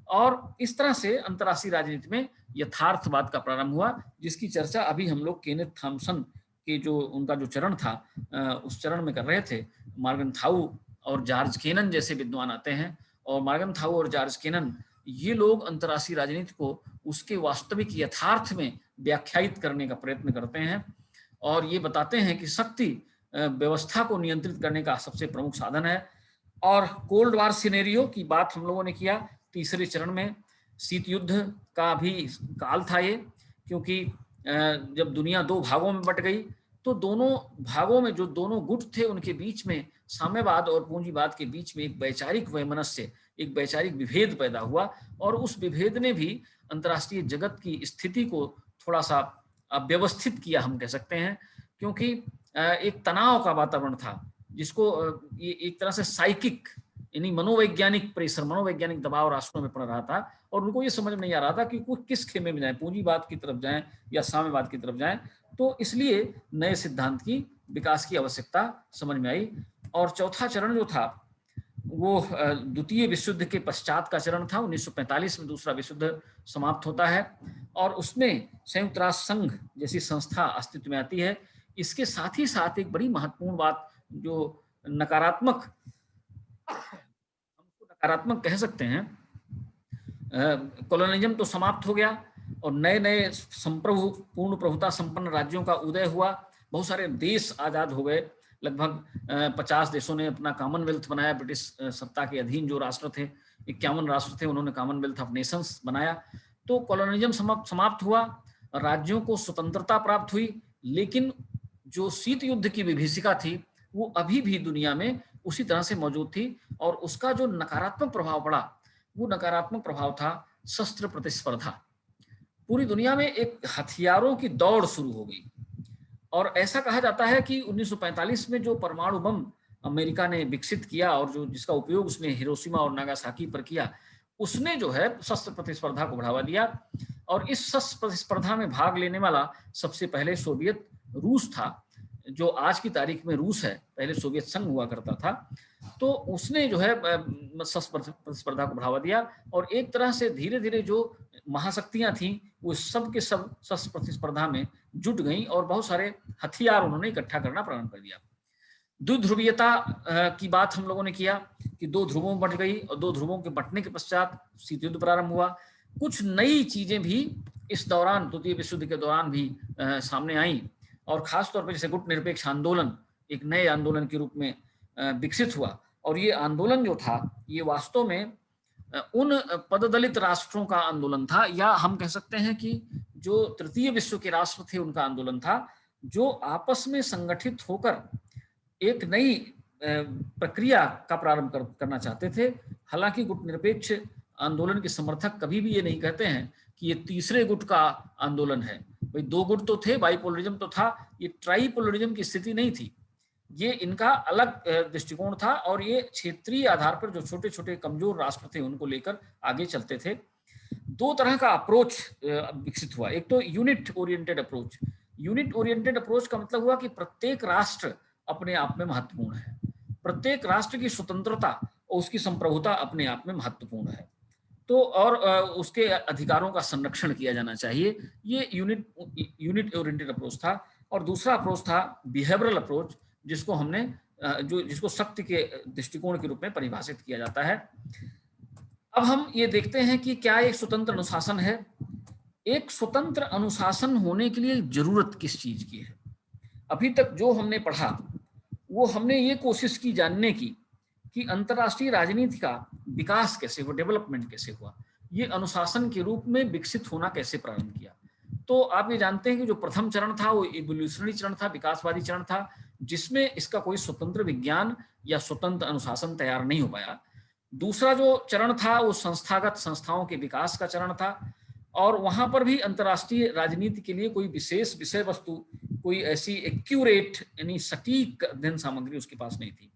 और इस तरह से अंतर्राष्ट्रीय राजनीति में यथार्थवाद का प्रारंभ हुआ, जिसकी चर्चा अभी हम लोग केनेथ थॉमसन के जो उनका जो चरण था उस चरण में कर रहे थे। मॉर्गनथाउ और जॉर्ज केनन जैसे विद्वान आते हैं, और मॉर्गनथाउ और जॉर्ज केनन ये लोग अंतर्राष्ट्रीय राजनीति को उसके वास्तविक यथार्थ में व्याख्यायित करने का प्रयत्न करते हैं, और ये बताते हैं कि शक्ति व्यवस्था को नियंत्रित करने का सबसे प्रमुख साधन है। और कोल्ड वार सिनेरियो की बात हम लोगों ने किया तीसरे चरण में। शीत युद्ध का भी काल था ये, क्योंकि जब दुनिया दो भागों में बट गई तो दोनों भागों में जो दोनों गुट थे उनके बीच में साम्यवाद और पूंजीवाद के बीच में एक वैचारिक वैमनस्य, एक वैचारिक विभेद पैदा हुआ, और उस विभेद ने भी अंतर्राष्ट्रीय जगत की स्थिति को थोड़ा सा अव्यवस्थित किया, हम कह सकते हैं, क्योंकि एक तनाव का वातावरण था जिसको ये एक तरह से साइकिक यानी मनोवैज्ञानिक प्रेशर, मनोवैज्ञानिक दबाव राष्ट्रों में पड़ रहा था, और उनको ये समझ में नहीं आ रहा था कि वो किस खेमे में जाएं, पूंजीवाद की तरफ जाएं या साम्यवाद की तरफ जाएं। तो इसलिए नए सिद्धांत की विकास की आवश्यकता समझ में आई। और चौथा चरण जो था वो द्वितीय विश्व युद्ध के पश्चात का चरण था। 1945 में दूसरा विश्व युद्ध समाप्त होता है और उसमें संयुक्त राष्ट्र संघ जैसी संस्था अस्तित्व में आती है। इसके साथ ही साथ एक बड़ी महत्वपूर्ण बात जो नकारात्मक, हमको नकारात्मक कह सकते हैं, कॉलोनिज्म तो समाप्त हो गया और नए नए संप्रभु पूर्ण प्रभुता संपन्न राज्यों का उदय हुआ। बहुत सारे देश आजाद हो गए, लगभग 50 देशों ने अपना कॉमनवेल्थ बनाया। ब्रिटिश सत्ता के अधीन जो राष्ट्र थे, 51 राष्ट्र थे, उन्होंने कॉमनवेल्थ ऑफ नेशंस बनाया। तो कॉलोनिज्म समाप्त हुआ, राज्यों को स्वतंत्रता प्राप्त हुई, लेकिन जो शीत युद्ध की विभीषिका थी वो अभी भी दुनिया में उसी तरह से मौजूद थी, और उसका जो नकारात्मक प्रभाव पड़ा वो नकारात्मक प्रभाव था शस्त्र प्रतिस्पर्धा। पूरी दुनिया में एक हथियारों की दौड़ शुरू हो गई, और ऐसा कहा जाता है कि 1945 में जो परमाणु बम अमेरिका ने विकसित किया और जो जिसका उपयोग उसने हिरोशिमा और नागासाकी पर किया, उसने जो है शस्त्र प्रतिस्पर्धा को बढ़ावा दिया। और इस शस्त्र प्रतिस्पर्धा में भाग लेने वाला सबसे पहले सोवियत रूस था, जो आज की तारीख में रूस है, पहले सोवियत संघ हुआ करता था। तो उसने जो है शस्त्र प्रतिस्पर्धा को बढ़ावा दिया, और एक तरह से धीरे धीरे जो महाशक्तियां थीं वो सब के सब शस्त्र प्रतिस्पर्धा में जुट गईं, और बहुत सारे हथियार उन्होंने इकट्ठा करना प्रारंभ कर दिया। द्विध्रुवीयता की बात हम लोगों ने किया कि दो ध्रुवों में बट गई, और दो ध्रुवों के बटने के पश्चात शीत युद्ध प्रारंभ हुआ। कुछ नई चीजें भी इस दौरान, द्वितीय विश्व युद्ध के दौरान भी सामने आई, और खासतौर पर जैसे गुट निरपेक्ष आंदोलन एक नए आंदोलन के रूप में विकसित हुआ। और ये आंदोलन जो था ये वास्तव में उन पददलित राष्ट्रों का आंदोलन था, या हम कह सकते हैं कि जो तृतीय विश्व के राष्ट्र थे उनका आंदोलन था, जो आपस में संगठित होकर एक नई प्रक्रिया का प्रारंभ करना चाहते थे। हालांकि गुट निरपेक्ष आंदोलन के समर्थक कभी भी ये नहीं कहते हैं कि ये तीसरे गुट का आंदोलन है। भाई दो गुट तो थे, बाइपोलरिज्म तो था, ये ट्राइपोलरिज्म की स्थिति नहीं थी। ये इनका अलग दृष्टिकोण था, और ये क्षेत्रीय आधार पर जो छोटे छोटे कमजोर राष्ट्र थे उनको लेकर आगे चलते थे। दो तरह का अप्रोच विकसित हुआ। एक तो unit oriented approach. Unit oriented approach का मतलब हुआ कि प्रत्येक राष्ट्र अपने आप में महत्वपूर्ण है, प्रत्येक राष्ट्र की स्वतंत्रता और उसकी संप्रभुता अपने आप में महत्वपूर्ण है। तो और उसके अधिकारों का संरक्षण किया जाना चाहिए। ये यूनिट ओरिएंटेड अप्रोच था। और दूसरा अप्रोच था बिहेवियरल अप्रोच, जिसको हमने जिसको शक्ति के दृष्टिकोण के रूप में परिभाषित किया जाता है। अब हम ये देखते हैं कि क्या एक स्वतंत्र अनुशासन है। एक स्वतंत्र अनुशासन होने के लिए जरूरत किस चीज की है? अभी तक जो हमने पढ़ा वो हमने ये कोशिश की जानने की कि अंतर्राष्ट्रीय राजनीति का विकास कैसे हुआ, डेवलपमेंट कैसे हुआ, ये अनुशासन के रूप में विकसित होना कैसे प्रारंभ किया। तो आप ये जानते हैं कि जो प्रथम चरण था वो इवोल्यूशनरी चरण था, विकासवादी चरण था, जिसमें इसका कोई स्वतंत्र विज्ञान या स्वतंत्र अनुशासन तैयार नहीं हो पाया। दूसरा जो चरण था वो संस्थागत संस्थाओं के विकास का चरण था, और वहां पर भी अंतर्राष्ट्रीय राजनीति के लिए कोई विशेष विषय वस्तु, कोई ऐसी एक्यूरेट यानी सटीक अध्ययन सामग्री उसके पास नहीं थी।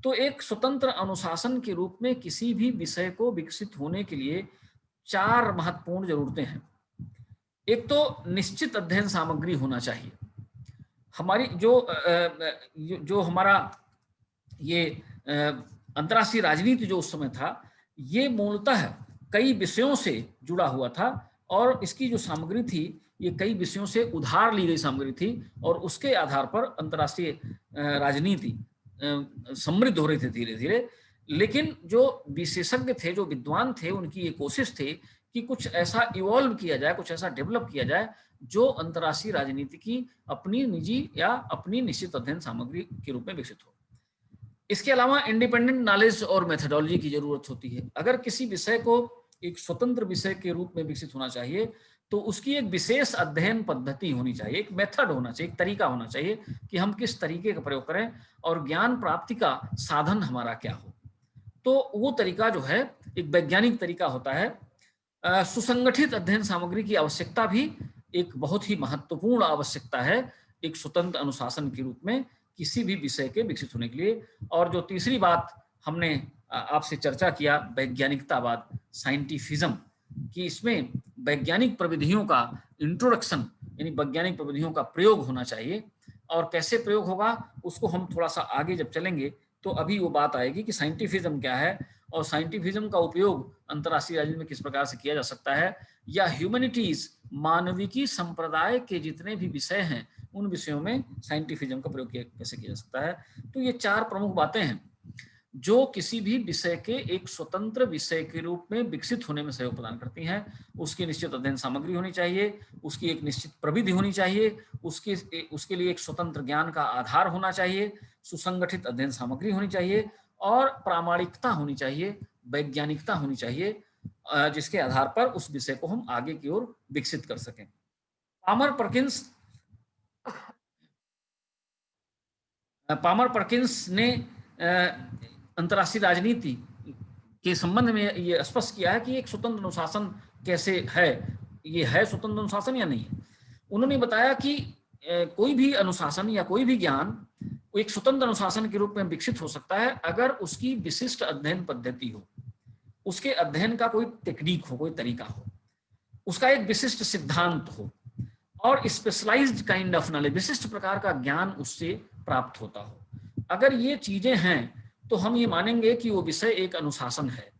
तो एक स्वतंत्र अनुशासन के रूप में किसी भी विषय को विकसित होने के लिए चार महत्वपूर्ण जरूरतें हैं। एक तो निश्चित अध्ययन सामग्री होना चाहिए। हमारी जो हमारा ये अंतर्राष्ट्रीय राजनीति जो उस समय था, ये मूलतः कई विषयों से जुड़ा हुआ था, और इसकी जो सामग्री थी ये कई विषयों से उधार ली गई सामग्री थी, और उसके आधार पर अंतर्राष्ट्रीय राजनीति समृद्ध हो रही थी धीरे धीरे। लेकिन जो विशेषज्ञ थे, जो विद्वान थे, उनकी ये कोशिश थी कि कुछ ऐसा इवॉल्व किया जाए, कुछ ऐसा डेवलप किया जाए जो अंतर्राष्ट्रीय राजनीति की अपनी निजी या अपनी निश्चित अध्ययन सामग्री के रूप में विकसित हो। इसके अलावा इंडिपेंडेंट नॉलेज और मेथोडोलॉजी की जरूरत होती है। अगर किसी विषय को एक स्वतंत्र विषय के रूप में विकसित होना चाहिए तो उसकी एक विशेष अध्ययन पद्धति होनी चाहिए, एक मेथड होना चाहिए, एक तरीका होना चाहिए कि हम किस तरीके का प्रयोग करें और ज्ञान प्राप्ति का साधन हमारा क्या हो। तो वो तरीका जो है एक वैज्ञानिक तरीका होता है। सुसंगठित अध्ययन सामग्री की आवश्यकता भी एक बहुत ही महत्वपूर्ण आवश्यकता है एक स्वतंत्र अनुशासन के रूप में किसी भी विषय के विकसित होने के लिए। और जो तीसरी बात हमने आपसे चर्चा किया, वैज्ञानिकतावाद, साइंटिफिज्म, कि इसमें वैज्ञानिक प्रविधियों का इंट्रोडक्शन यानी वैज्ञानिक प्रविधियों का प्रयोग होना चाहिए। और कैसे प्रयोग होगा उसको हम थोड़ा सा आगे जब चलेंगे तो अभी वो बात आएगी कि साइंटिफिज्म क्या है और साइंटिफिज्म का उपयोग अंतर्राष्ट्रीय राजनीति में किस प्रकार से किया जा सकता है, या ह्यूमैनिटीज मानविकी संप्रदाय के जितने भी विषय हैं उन विषयों में साइंटिफिज्म का प्रयोग कैसे किया जा सकता है। तो ये चार प्रमुख बातें हैं जो किसी भी विषय के एक स्वतंत्र विषय के रूप में विकसित होने में सहयोग प्रदान करती हैं। उसकी निश्चित अध्ययन सामग्री होनी चाहिए, उसकी एक निश्चित प्रविधि होनी चाहिए, उसके लिए एक स्वतंत्र ज्ञान का आधार होना चाहिए, सुसंगठित अध्ययन सामग्री होनी चाहिए और प्रामाणिकता होनी चाहिए, वैज्ञानिकता होनी चाहिए, जिसके आधार पर उस विषय को हम आगे की ओर विकसित कर सकें। पामर पर्किंस ने अंतर्राष्ट्रीय राजनीति के संबंध में ये स्पष्ट किया है कि एक स्वतंत्र अनुशासन कैसे है, ये है स्वतंत्र अनुशासन या नहीं है। उन्होंने बताया कि कोई भी अनुशासन या कोई भी ज्ञान एक स्वतंत्र अनुशासन के रूप में विकसित हो सकता है अगर उसकी विशिष्ट अध्ययन पद्धति हो, उसके अध्ययन का कोई टेक्निक हो, कोई तरीका हो, उसका एक विशिष्ट सिद्धांत हो और स्पेशलाइज्ड काइंड ऑफ नॉलेज, विशिष्ट प्रकार का ज्ञान उससे प्राप्त होता हो। अगर ये चीजें हैं तो हम ये मानेंगे कि वो विषय एक अनुशासन है।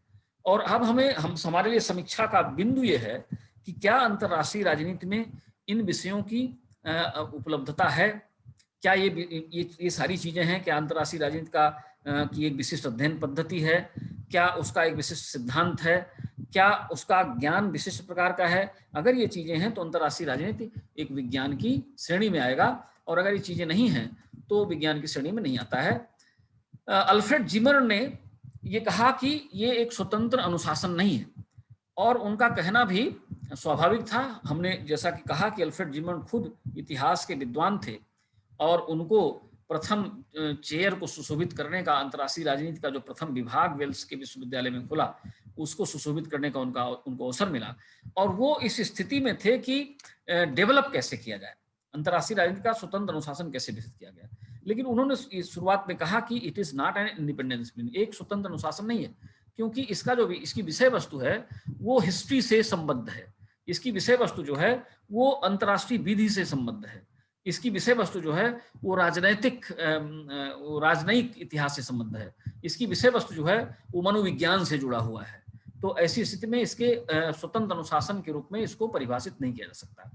और अब हमारे लिए समीक्षा का बिंदु ये है कि क्या अंतर्राष्ट्रीय राजनीति में इन विषयों की उपलब्धता है, क्या ये सारी चीजें हैं, क्या अंतर्राष्ट्रीय राजनीति की एक विशिष्ट अध्ययन पद्धति है, क्या उसका एक विशिष्ट सिद्धांत है, क्या उसका ज्ञान विशिष्ट प्रकार का है। अगर ये चीजें हैं तो अंतर्राष्ट्रीय राजनीति एक विज्ञान की श्रेणी में आएगा, और अगर ये चीजें नहीं हैं तो विज्ञान की श्रेणी में नहीं आता है। अल्फ्रेड जिमर ने ये कहा कि ये एक स्वतंत्र अनुशासन नहीं है, और उनका कहना भी स्वाभाविक था। हमने जैसा कि कहा कि अल्फ्रेड जिमर खुद इतिहास के विद्वान थे और उनको प्रथम चेयर को सुशोभित करने का, अंतर्राष्ट्रीय राजनीति का जो प्रथम विभाग वेल्स के विश्वविद्यालय में खुला उसको सुशोभित करने का उनको अवसर मिला, और वो इस स्थिति में थे कि डेवलप कैसे किया जाए, अंतर्राष्ट्रीय राजनीति का स्वतंत्र अनुशासन कैसे विकसित किया गया। लेकिन उन्होंने शुरुआत में कहा कि it is not an independent discipline, एक स्वतंत्र अनुशासन नहीं है, क्योंकि इसका जो इसकी विषय वस्तु है वो हिस्ट्री से संबद्ध है, इसकी विषय वस्तु जो है वो अंतर्राष्ट्रीय विधि से संबद्ध है, इसकी विषय वस्तु जो है वो राजनयिक इतिहास से संबद्ध है, इसकी विषय वस्तु जो है वो मनोविज्ञान से जुड़ा हुआ है। तो ऐसी स्थिति में इसके स्वतंत्र अनुशासन के रूप में इसको परिभाषित नहीं किया जा सकता।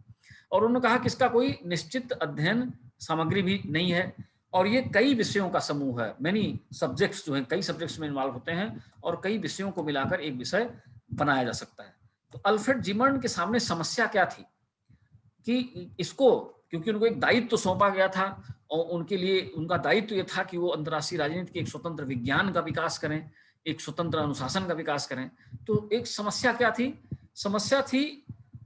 और उन्होंने कहा कि इसका कोई निश्चित अध्ययन सामग्री भी नहीं है और ये कई विषयों का समूह है, मैनी सब्जेक्ट्स जो है कई सब्जेक्ट्स में इन्वॉल्व होते हैं और कई विषयों को मिलाकर एक विषय बनाया जा सकता है। तो अल्फ्रेड जिमर्न के सामने समस्या क्या थी कि इसको, क्योंकि उनको एक दायित्व तो सौंपा गया था और उनके लिए उनका दायित्व ये था कि वो अंतर्राष्ट्रीय राजनीति के एक स्वतंत्र विज्ञान का विकास करें, एक स्वतंत्र अनुशासन का विकास करें। तो एक समस्या क्या थी? समस्या थी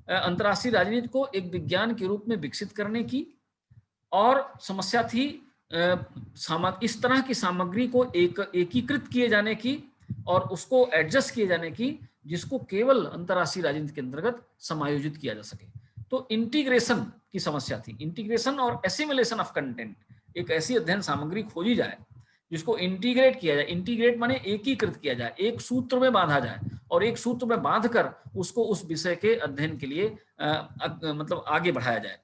अंतर्राष्ट्रीय राजनीति को एक विज्ञान के रूप में विकसित करने की, और समस्या थी इस तरह की सामग्री को एकीकृत किए जाने की और उसको एडजस्ट किए जाने की जिसको केवल अंतर्राष्ट्रीय राजनीति के अंतर्गत समायोजित किया जा सके। तो इंटीग्रेशन की समस्या थी, इंटीग्रेशन और एसिमिलेशन ऑफ कंटेंट। एक ऐसी अध्ययन सामग्री खोजी जाए जिसको इंटीग्रेट किया जाए, इंटीग्रेट माने एकीकृत किया जाए, एक सूत्र में बांधा जाए और एक सूत्र में बांधकर उसको उस विषय के अध्ययन के लिए मतलब आगे बढ़ाया जाए।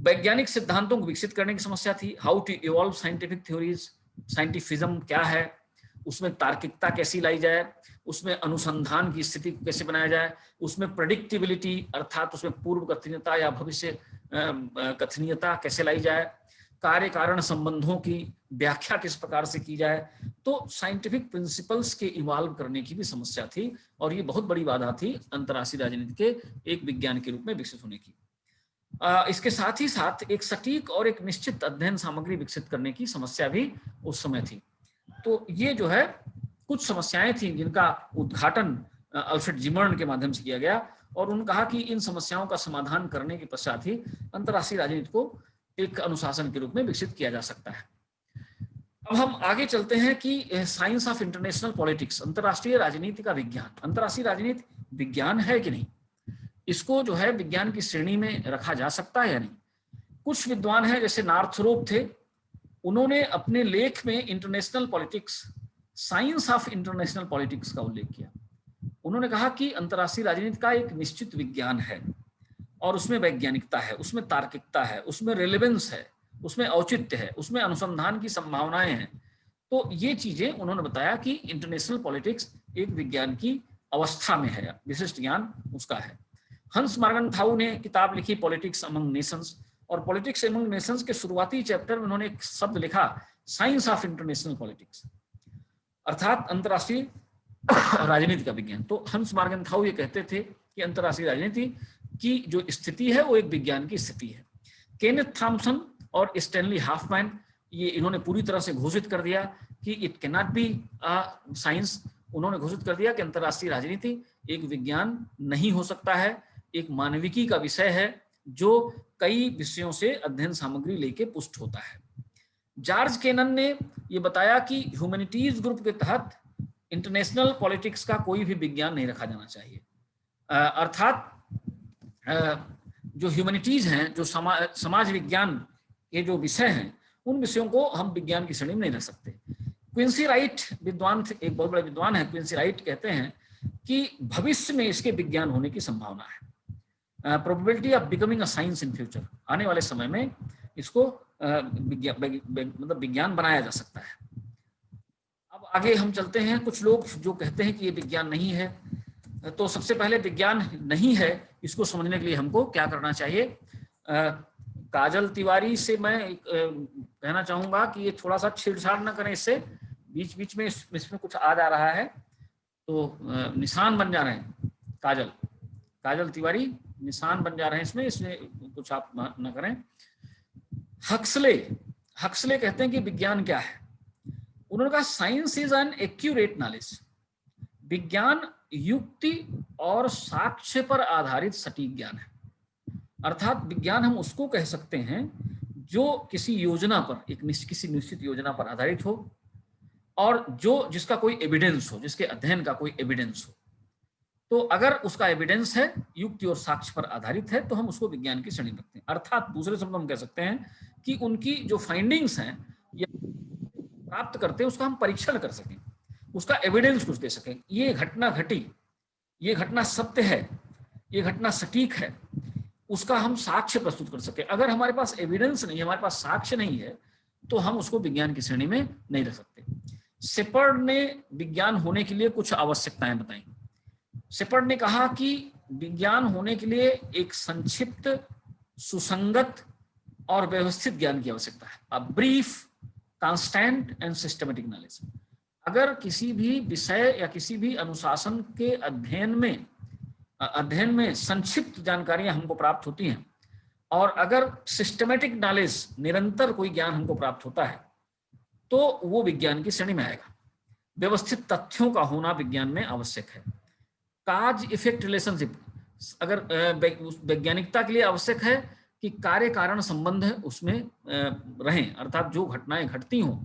वैज्ञानिक सिद्धांतों को विकसित करने की समस्या थी, how to evolve scientific theories, scientism क्या है, उसमें तार्किकता कैसी लाई जाए, उसमें अनुसंधान की स्थिति को कैसे बनाया जाए, उसमें प्रेडिक्टिबिलिटी अर्थात उसमें पूर्व कथनीयता या भविष्य कथनीयता कैसे लाई जाए, कार्य कारण संबंधों की व्याख्या किस प्रकार से की जाए। तो साइंटिफिक प्रिंसिपल्स के इवॉल्व करने की भी समस्या थी और ये बहुत बड़ी बाधा थी अंतर्राष्ट्रीय राजनीति के एक विज्ञान के रूप में विकसित होने की। इसके साथ ही साथ एक सटीक और एक निश्चित अध्ययन सामग्री विकसित करने की समस्या भी उस समय थी। तो ये जो है कुछ समस्याएं थी जिनका उद्घाटन अल्फ्रेड जिमर्न के माध्यम से किया गया और उन्होंने कहा कि इन समस्याओं का समाधान करने के पश्चात ही अंतर्राष्ट्रीय राजनीति को एक अनुशासन के रूप में विकसित किया जा सकता है। अब हम आगे चलते हैं कि साइंस ऑफ इंटरनेशनल पॉलिटिक्स, अंतर्राष्ट्रीय राजनीति का विज्ञान। अंतर्राष्ट्रीय राजनीति विज्ञान है कि नहीं, इसको जो है विज्ञान की श्रेणी में रखा जा सकता है या नहीं। कुछ विद्वान हैं जैसे नॉर्थरोप थे, उन्होंने अपने लेख में international politics, science of international politics का उल्लेख किया। उन्होंने कहा कि अंतर्राष्ट्रीय राजनीति का एक निश्चित विज्ञान है और उसमें वैज्ञानिकता है, उसमें तार्किकता है, उसमें रेलेवेंस है, उसमें औचित्य है, उसमें अनुसंधान की संभावनाएं हैं। तो ये चीजें उन्होंने बताया कि इंटरनेशनल पॉलिटिक्स एक विज्ञान की अवस्था में है, विशिष्ट ज्ञान उसका है। हंस मार्गनथाउ ने किताब लिखी पॉलिटिक्स अमंग नेशंस, और पॉलिटिक्स अमंग नेशंस के शुरुआती चैप्टर में उन्होंने एक शब्द लिखा साइंस ऑफ इंटरनेशनल पॉलिटिक्स, अर्थात अंतर्राष्ट्रीय राजनीति का विज्ञान। तो हंस मार्गनथाउ ये कहते थे कि अंतर्राष्ट्रीय राजनीति की जो स्थिति है वो एक विज्ञान की स्थिति है। केनेथ थॉमसन और स्टैनली हॉफमैन ये इन्होंने पूरी तरह से घोषित कर दिया कि it can not be science. उन्होंने घोषित कर दिया कि अंतर्राष्ट्रीय राजनीति एक विज्ञान नहीं हो सकता है, एक मानविकी का विषय है जो कई विषयों से अध्ययन सामग्री लेके पुष्ट होता है। जॉर्ज केनन ने ये बताया कि ह्यूमैनिटीज ग्रुप के तहत इंटरनेशनल पॉलिटिक्स का कोई भी विज्ञान नहीं रखा जाना चाहिए, अर्थात जो ह्यूमैनिटीज हैं, जो समाज विज्ञान के जो विषय हैं, उन विषयों को हम विज्ञान की श्रेणी में नहीं रख सकते। क्विंसी राइट विद्वान, एक बहुत बड़े विद्वान है क्विंसी राइट, कहते हैं कि भविष्य में इसके विज्ञान होने की संभावना है, probability of becoming a science in future, आने वाले समय में इसको मतलब विज्ञान बनाया जा सकता है। अब आगे हम चलते हैं, कुछ लोग जो कहते हैं कि ये विज्ञान नहीं है। तो सबसे पहले विज्ञान नहीं है इसको समझने के लिए हमको क्या करना चाहिए। काजल तिवारी से मैं कहना चाहूंगा कि ये थोड़ा सा छेड़छाड़ न करें, इससे बीच बीच में इसमें कुछ आ जा रहा है तो निशान बन जा रहे हैं। काजल तिवारी निशान बन जा रहे हैं इसमें कुछ आप न करें। हक्सले कहते हैं कि विज्ञान क्या है। उन्होंने कहा science is an accurate knowledge, विज्ञान युक्ति और साक्ष्य पर आधारित सटीक ज्ञान है। अर्थात विज्ञान हम उसको कह सकते हैं जो किसी योजना पर, किसी निश्चित योजना पर आधारित हो और जिसका कोई एविडेंस हो, जिसके अध्ययन का कोई एविडेंस हो। तो अगर उसका एविडेंस है, युक्ति और साक्ष्य पर आधारित है, तो हम उसको विज्ञान की श्रेणी में रखते हैं। अर्थात दूसरे शब्दों में कह सकते हैं कि उनकी जो फाइंडिंग्स हैं या प्राप्त करते हैं उसका हम परीक्षण कर सकें, उसका एविडेंस कुछ दे सकें, ये घटना घटी, ये घटना सत्य है, ये घटना सटीक है, उसका हम साक्ष्य प्रस्तुत कर सके। अगर हमारे पास एविडेंस नहीं है, हमारे पास साक्ष्य नहीं है, तो हम उसको विज्ञान की श्रेणी में नहीं रख सकते। शेपर्ड ने विज्ञान होने के लिए कुछ आवश्यकताएं बताई। शेपर्ड ने कहा कि विज्ञान होने के लिए एक संक्षिप्त, सुसंगत और व्यवस्थित ज्ञान की आवश्यकता है। A brief, constant and systematic knowledge. अगर किसी भी विषय या किसी भी अनुशासन के अध्ययन में संक्षिप्त जानकारियां हमको प्राप्त होती हैं, और अगर सिस्टमेटिक नॉलेज, निरंतर कोई ज्ञान हमको प्राप्त होता है, तो वो विज्ञान की श्रेणी में आएगा। व्यवस्थित तथ्यों का होना विज्ञान में आवश्यक है। काज इफेक्ट रिलेशनशिप, अगर वैज्ञानिकता के लिए आवश्यक है कि कार्य कारण संबंध उसमें रहें, अर्थात जो घटनाएं घटती हों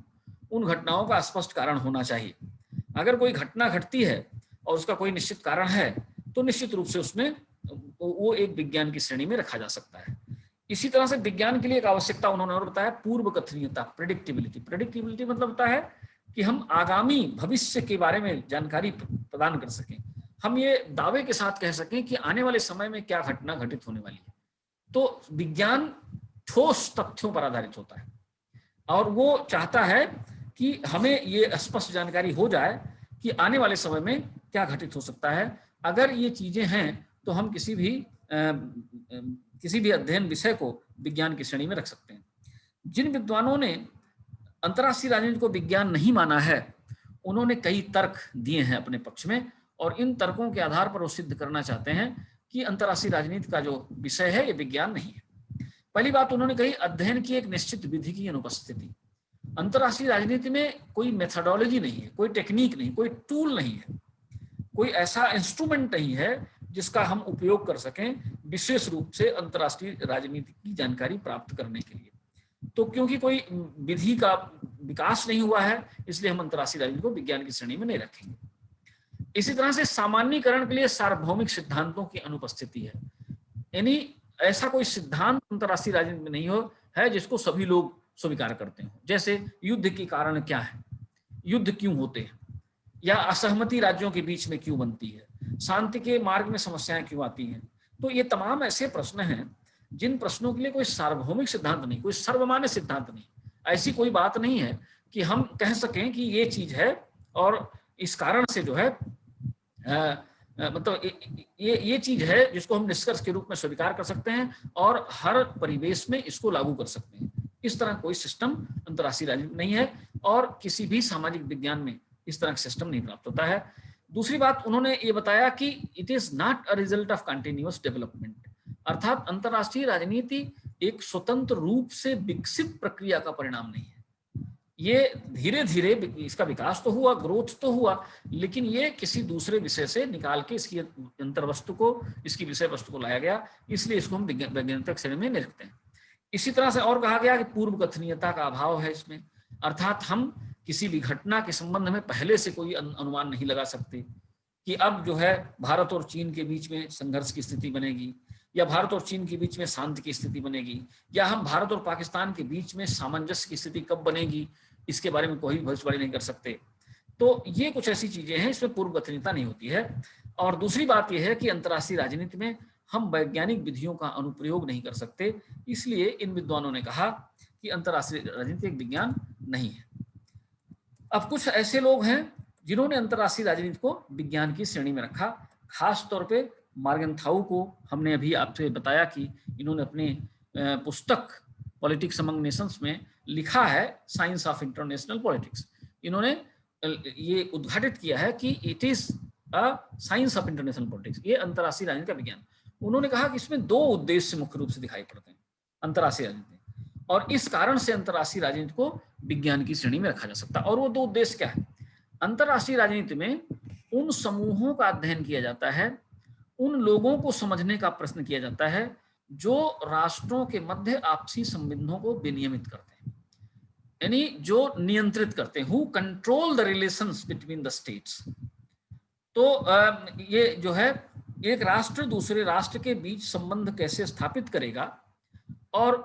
उन घटनाओं का स्पष्ट कारण होना चाहिए। अगर कोई घटना घटती है और उसका कोई निश्चित कारण है, तो निश्चित रूप से उसमें वो एक विज्ञान की श्रेणी में रखा जा सकता है। इसी तरह से विज्ञान के लिए एक आवश्यकता उन्होंने और बताया, पूर्व कथनीयता, प्रेडिक्टिबिलिटी। प्रेडिक्टिबिलिटी मतलब होता है कि हम आगामी भविष्य के बारे में जानकारी प्रदान कर सकें, हम ये दावे के साथ कह सकें कि आने वाले समय में क्या घटना घटित होने वाली है। तो विज्ञान ठोस तथ्यों पर आधारित होता है, और वो चाहता है कि हमें ये स्पष्ट जानकारी हो जाए कि आने वाले समय में क्या घटित हो सकता है। अगर ये चीजें हैं तो हम किसी भी अध्ययन विषय को विज्ञान की श्रेणी में रख सकते हैं। जिन विद्वानों ने अंतर्राष्ट्रीय राजनीति को विज्ञान नहीं माना है, उन्होंने कई तर्क दिए हैं अपने पक्ष में, और इन तर्कों के आधार पर वो सिद्ध करना चाहते हैं कि अंतर्राष्ट्रीय राजनीति का जो विषय है ये विज्ञान नहीं है। पहली बात उन्होंने कही, अध्ययन की एक निश्चित विधि की अनुपस्थिति। अंतर्राष्ट्रीय राजनीति में कोई मेथोडोलॉजी नहीं है, कोई टेक्निक नहीं, कोई टूल नहीं है, कोई ऐसा इंस्ट्रूमेंट नहीं है जिसका हम उपयोग कर सकें विशेष रूप से अंतर्राष्ट्रीय राजनीति की जानकारी प्राप्त करने के लिए। तो क्योंकि कोई विधि का विकास नहीं हुआ है, इसलिए हम अंतर्राष्ट्रीय राजनीति को विज्ञान की श्रेणी में नहीं रखेंगे। इसी तरह से सामान्यीकरण के लिए सार्वभौमिक सिद्धांतों की अनुपस्थिति है, यानी ऐसा कोई सिद्धांत अंतर्राष्ट्रीय राजनीति में नहीं हो है जिसको सभी लोग स्वीकार करते हो। जैसे युद्ध के कारण क्या है, युद्ध क्यों होते हैं, या असहमति राज्यों के बीच में क्यों बनती है, शांति के मार्ग में समस्याएं क्यों आती हैं। तो ये तमाम ऐसे प्रश्न हैं जिन प्रश्नों के लिए कोई सार्वभौमिक सिद्धांत नहीं, कोई सर्वमान्य सिद्धांत नहीं, ऐसी कोई बात नहीं है कि हम कह सकें कि ये चीज है और इस कारण से जो है मतलब ये चीज है जिसको हम निष्कर्ष के रूप में स्वीकार कर सकते हैं और हर परिवेश में इसको लागू कर सकते हैं। इस तरह कोई सिस्टम अंतर्राष्ट्रीय राजनीति नहीं है, और किसी भी सामाजिक विज्ञान में इस तरह का सिस्टम नहीं प्राप्त होता है। दूसरी बात उन्होंने ये बताया कि it is not a result of continuous development, अर्थात अंतर्राष्ट्रीय राजनीति एक स्वतंत्र रूप से विकसित प्रक्रिया का परिणाम नहीं है। ये धीरे धीरे इसका विकास तो हुआ, ग्रोथ तो हुआ, लेकिन ये किसी दूसरे विषय से निकाल के इसकी अंतर्वस्तु को, इसकी विषय वस्तु को लाया गया, इसलिए इसको हम वैज्ञानिक श्रेणी में नहीं रखते हैं। इसी तरह से और कहा गया कि पूर्व कथनीयता का अभाव है इसमें, अर्थात हम किसी भी घटना के संबंध में पहले से कोई अनुमान नहीं लगा सकते कि अब जो है भारत और चीन के बीच में संघर्ष की स्थिति बनेगी, या भारत और चीन के बीच में शांति की स्थिति बनेगी, या हम भारत और पाकिस्तान के बीच में सामंजस्य की स्थिति कब बनेगी, इसके बारे में कोई भविष्यवाणी नहीं कर सकते। तो ये कुछ ऐसी चीजें हैं, इसमें पूर्व कथनीयता नहीं होती है। और दूसरी बात यह है कि अंतर्राष्ट्रीय राजनीति में हम वैज्ञानिक विधियों का अनुप्रयोग नहीं कर सकते, इसलिए इन विद्वानों ने कहा कि अंतर्राष्ट्रीय राजनीति एक विज्ञान नहीं है। अब कुछ ऐसे लोग हैं जिन्होंने अंतर्राष्ट्रीय राजनीति को विज्ञान की श्रेणी में रखा, खास तौर पे मॉर्गनथाउ को हमने अभी आपसे बताया कि इन्होंने अपने पुस्तक पॉलिटिक्स अमंग नेशंस में लिखा है साइंस ऑफ इंटरनेशनल पॉलिटिक्स। इन्होंने ये उद्घाटित किया है कि it is a science of international politics, ये अंतर्राष्ट्रीय राजनीति का विज्ञान। उन्होंने कहा कि इसमें दो उद्देश्य मुख्य रूप से दिखाई पड़ते हैं अंतर्राष्ट्रीय राजनीति, और इस कारण से अंतर्राष्ट्रीय राजनीति को विज्ञान की श्रेणी में रखा जा सकता है। और वो दो उद्देश्य क्या है? अंतर्राष्ट्रीय राजनीति में उन समूहों का अध्ययन किया जाता है, उन लोगों को समझने का प्रश्न किया जाता है जो राष्ट्रों के मध्य आपसी संबंधों को विनियमित करते हैं, यानी जो नियंत्रित करते हैं, who control the relations between the states. तो ये जो है एक राष्ट्र दूसरे राष्ट्र के बीच संबंध कैसे स्थापित करेगा, और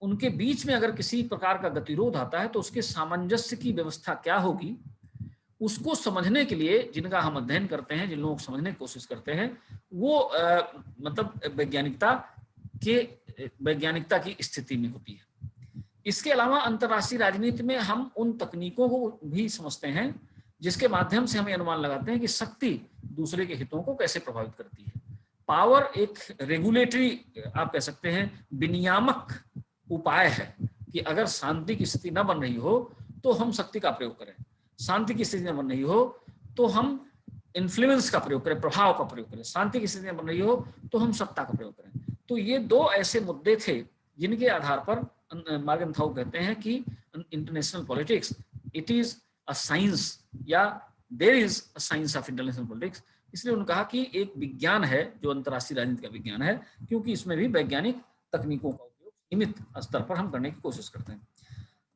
उनके बीच में अगर किसी प्रकार का गतिरोध आता है तो उसके सामंजस्य की व्यवस्था क्या होगी, उसको समझने के लिए जिनका हम अध्ययन करते हैं, जिन लोगों को समझने की कोशिश करते हैं, वो मतलब वैज्ञानिकता की स्थिति में होती है। इसके अलावा अंतर्राष्ट्रीय राजनीति में हम उन तकनीकों को भी समझते हैं जिसके माध्यम से हम अनुमान लगाते हैं कि शक्ति दूसरे के हितों को कैसे प्रभावित करती है। पावर एक रेगुलेटरी, आप कह सकते हैं विनियामक उपाय है कि अगर शांति की स्थिति न बन रही हो तो हम शक्ति का प्रयोग करें, शांति की स्थिति न बन रही हो तो हम इन्फ्लुएंस का प्रयोग करें, प्रभाव का प्रयोग करें, शांति की स्थिति न बन रही हो तो हम सत्ता का प्रयोग करें। तो ये दो ऐसे मुद्दे थे जिनके आधार पर मार्गेनथाउ कहते हैं कि international politics it is a science, या there is a science of international politics. इसलिए उन्होंने कहा कि एक विज्ञान है जो अंतर्राष्ट्रीय राजनीति का विज्ञान है, क्योंकि इसमें भी वैज्ञानिक तकनीकों का उपयोग सीमित स्तर पर हम करने की कोशिश करते हैं।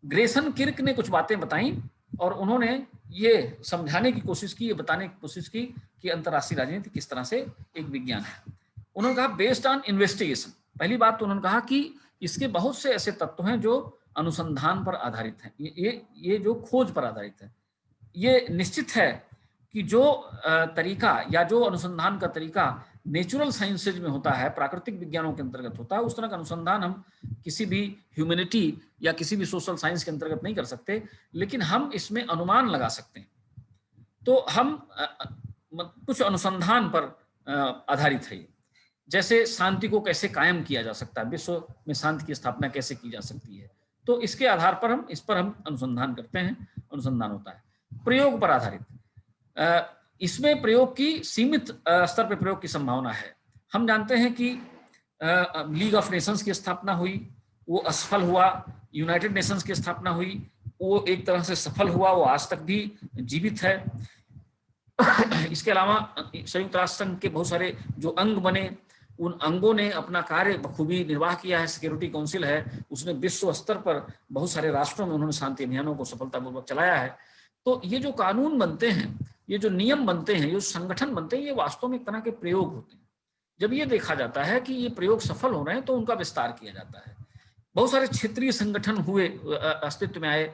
ग्रेसन किर्क ने कुछ बातें बताई और उन्होंने ये समझाने की कोशिश की, ये बताने की कोशिश की कि अंतर्राष्ट्रीय राजनीति किस तरह से एक विज्ञान है। उन्होंने कहा बेस्ड ऑन इन्वेस्टिगेशन, पहली बात तो उन्होंने कहा कि इसके बहुत से ऐसे तत्व हैं जो अनुसंधान पर आधारित हैं, ये जो खोज पर आधारित है। ये निश्चित है कि जो तरीका या जो अनुसंधान का तरीका नेचुरल साइंसेज में होता है, प्राकृतिक विज्ञानों के अंतर्गत होता है, उस तरह का अनुसंधान हम किसी भी ह्यूमैनिटी या किसी भी सोशल साइंस के अंतर्गत नहीं कर सकते, लेकिन हम इसमें अनुमान लगा सकते हैं। तो हम कुछ अनुसंधान पर आधारित है, जैसे शांति को कैसे कायम किया जा सकता है, विश्व में शांति की स्थापना कैसे की जा सकती है, तो इसके आधार पर हम अनुसंधान करते हैं, अनुसंधान होता है। प्रयोग पर आधारित, इसमें प्रयोग की सीमित स्तर पर प्रयोग की संभावना है। हम जानते हैं कि लीग ऑफ नेशंस की स्थापना हुई, वो असफल हुआ, यूनाइटेड नेशंस की स्थापना हुई, वो एक तरह से सफल हुआ, वो आज तक भी जीवित है। इसके अलावा संयुक्त राष्ट्र संघ के बहुत सारे जो अंग बने, उन अंगों ने अपना कार्य बखूबी निर्वाह किया है। सिक्योरिटी काउंसिल है, उसने विश्व स्तर पर बहुत सारे राष्ट्रों में उन्होंने शांति अभियानों को सफलतापूर्वक चलाया है। तो ये जो कानून बनते हैं, ये जो नियम बनते हैं, ये संगठन बनते हैं, ये वास्तव में एक तरह के प्रयोग होते हैं। जब ये देखा जाता है कि ये प्रयोग सफल हो रहे हैं तो उनका विस्तार किया जाता है। बहुत सारे क्षेत्रीय संगठन हुए, अस्तित्व में आए।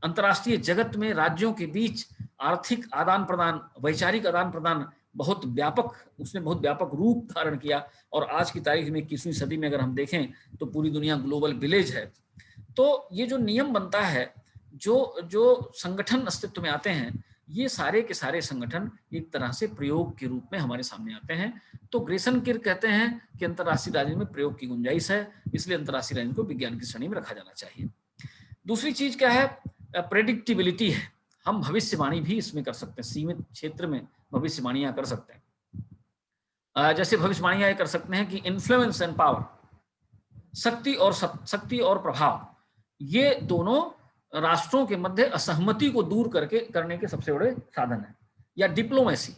अंतर्राष्ट्रीय जगत में राज्यों के बीच आर्थिक आदान प्रदान, वैचारिक आदान प्रदान बहुत व्यापक, उसने बहुत व्यापक रूप धारण किया। और आज की तारीख में 21वीं सदी में अगर हम देखें तो पूरी दुनिया ग्लोबल विलेज है। तो ये जो नियम बनता है, जो संगठन अस्तित्व में आते हैं, ये सारे के सारे संगठन एक तरह से प्रयोग के रूप में हमारे सामने आते हैं। तो ग्रेसन किर्क कहते हैं कि अंतर्राष्ट्रीय राजनीति में प्रयोग की गुंजाइश है, इसलिए अंतर्राष्ट्रीय राजनीति को विज्ञान की श्रेणी में रखा जाना चाहिए। दूसरी चीज क्या है? प्रेडिक्टिबिलिटी है। हम भविष्यवाणी भी इसमें कर सकते हैं, सीमित क्षेत्र में भविष्यवाणियां कर सकते हैं। जैसे भविष्यवाणियां कर सकते हैं कि इन्फ्लुएंस एंड पावर, शक्ति और प्रभाव, ये दोनों राष्ट्रों के मध्य असहमति को दूर करने के सबसे बड़े साधन है। या डिप्लोमेसी,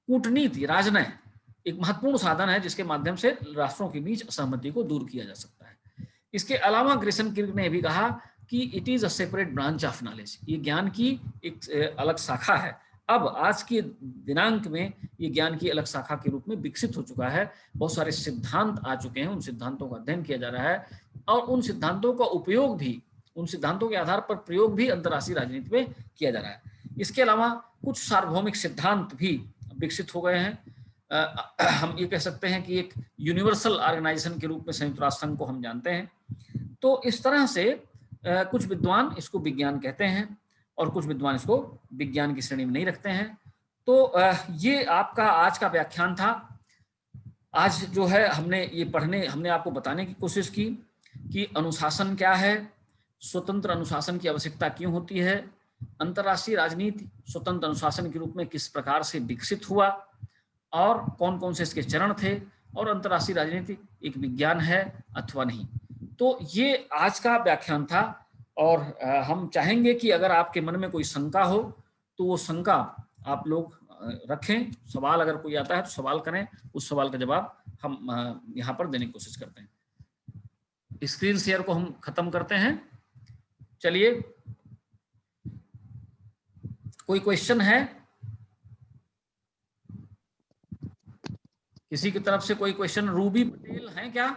कूटनीति, राजनय एक महत्वपूर्ण साधन है जिसके माध्यम से राष्ट्रों के बीच असहमति को दूर किया जा सकता है। इसके अलावा ग्रेसन किर्क ने भी कहा कि it is a separate branch of knowledge, ये ज्ञान की एक अलग शाखा है। अब आज के दिनांक में ये ज्ञान की अलग शाखा के रूप में विकसित हो चुका है। बहुत सारे सिद्धांत आ चुके हैं, उन सिद्धांतों का अध्ययन किया जा रहा है और उन सिद्धांतों का उपयोग भी, उन सिद्धांतों के आधार पर प्रयोग भी अंतर्राष्ट्रीय राजनीति में किया जा रहा है। इसके अलावा कुछ सार्वभौमिक सिद्धांत भी विकसित हो गए हैं। हम ये कह सकते हैं कि एक यूनिवर्सल ऑर्गेनाइजेशन के रूप में संयुक्त राष्ट्र संघ को हम जानते हैं। तो इस तरह से कुछ विद्वान इसको विज्ञान कहते हैं और कुछ विद्वान इसको विज्ञान की श्रेणी में नहीं रखते हैं। तो ये आपका आज का व्याख्यान था। आज जो है हमने आपको बताने की कोशिश की कि अनुशासन क्या है, स्वतंत्र अनुशासन की आवश्यकता क्यों होती है, अंतर्राष्ट्रीय राजनीति स्वतंत्र अनुशासन के रूप में किस प्रकार से विकसित हुआ और कौन कौन से इसके चरण थे, और अंतर्राष्ट्रीय राजनीति एक विज्ञान है अथवा नहीं। तो ये आज का व्याख्यान था और हम चाहेंगे कि अगर आपके मन में कोई शंका हो तो वो शंका आप लोग रखें। सवाल अगर कोई आता है तो सवाल करें, उस सवाल का जवाब हम यहाँ पर देने की कोशिश करते हैं। स्क्रीन शेयर को हम खत्म करते हैं। चलिए, कोई क्वेश्चन है किसी की तरफ से? कोई क्वेश्चन? रूबी पटेल हैं क्या?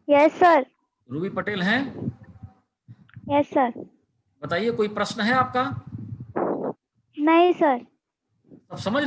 Yes sir. रूबी पटेल हैं? Yes sir. बताइए, कोई प्रश्न है आपका? नहीं सर। सब समझ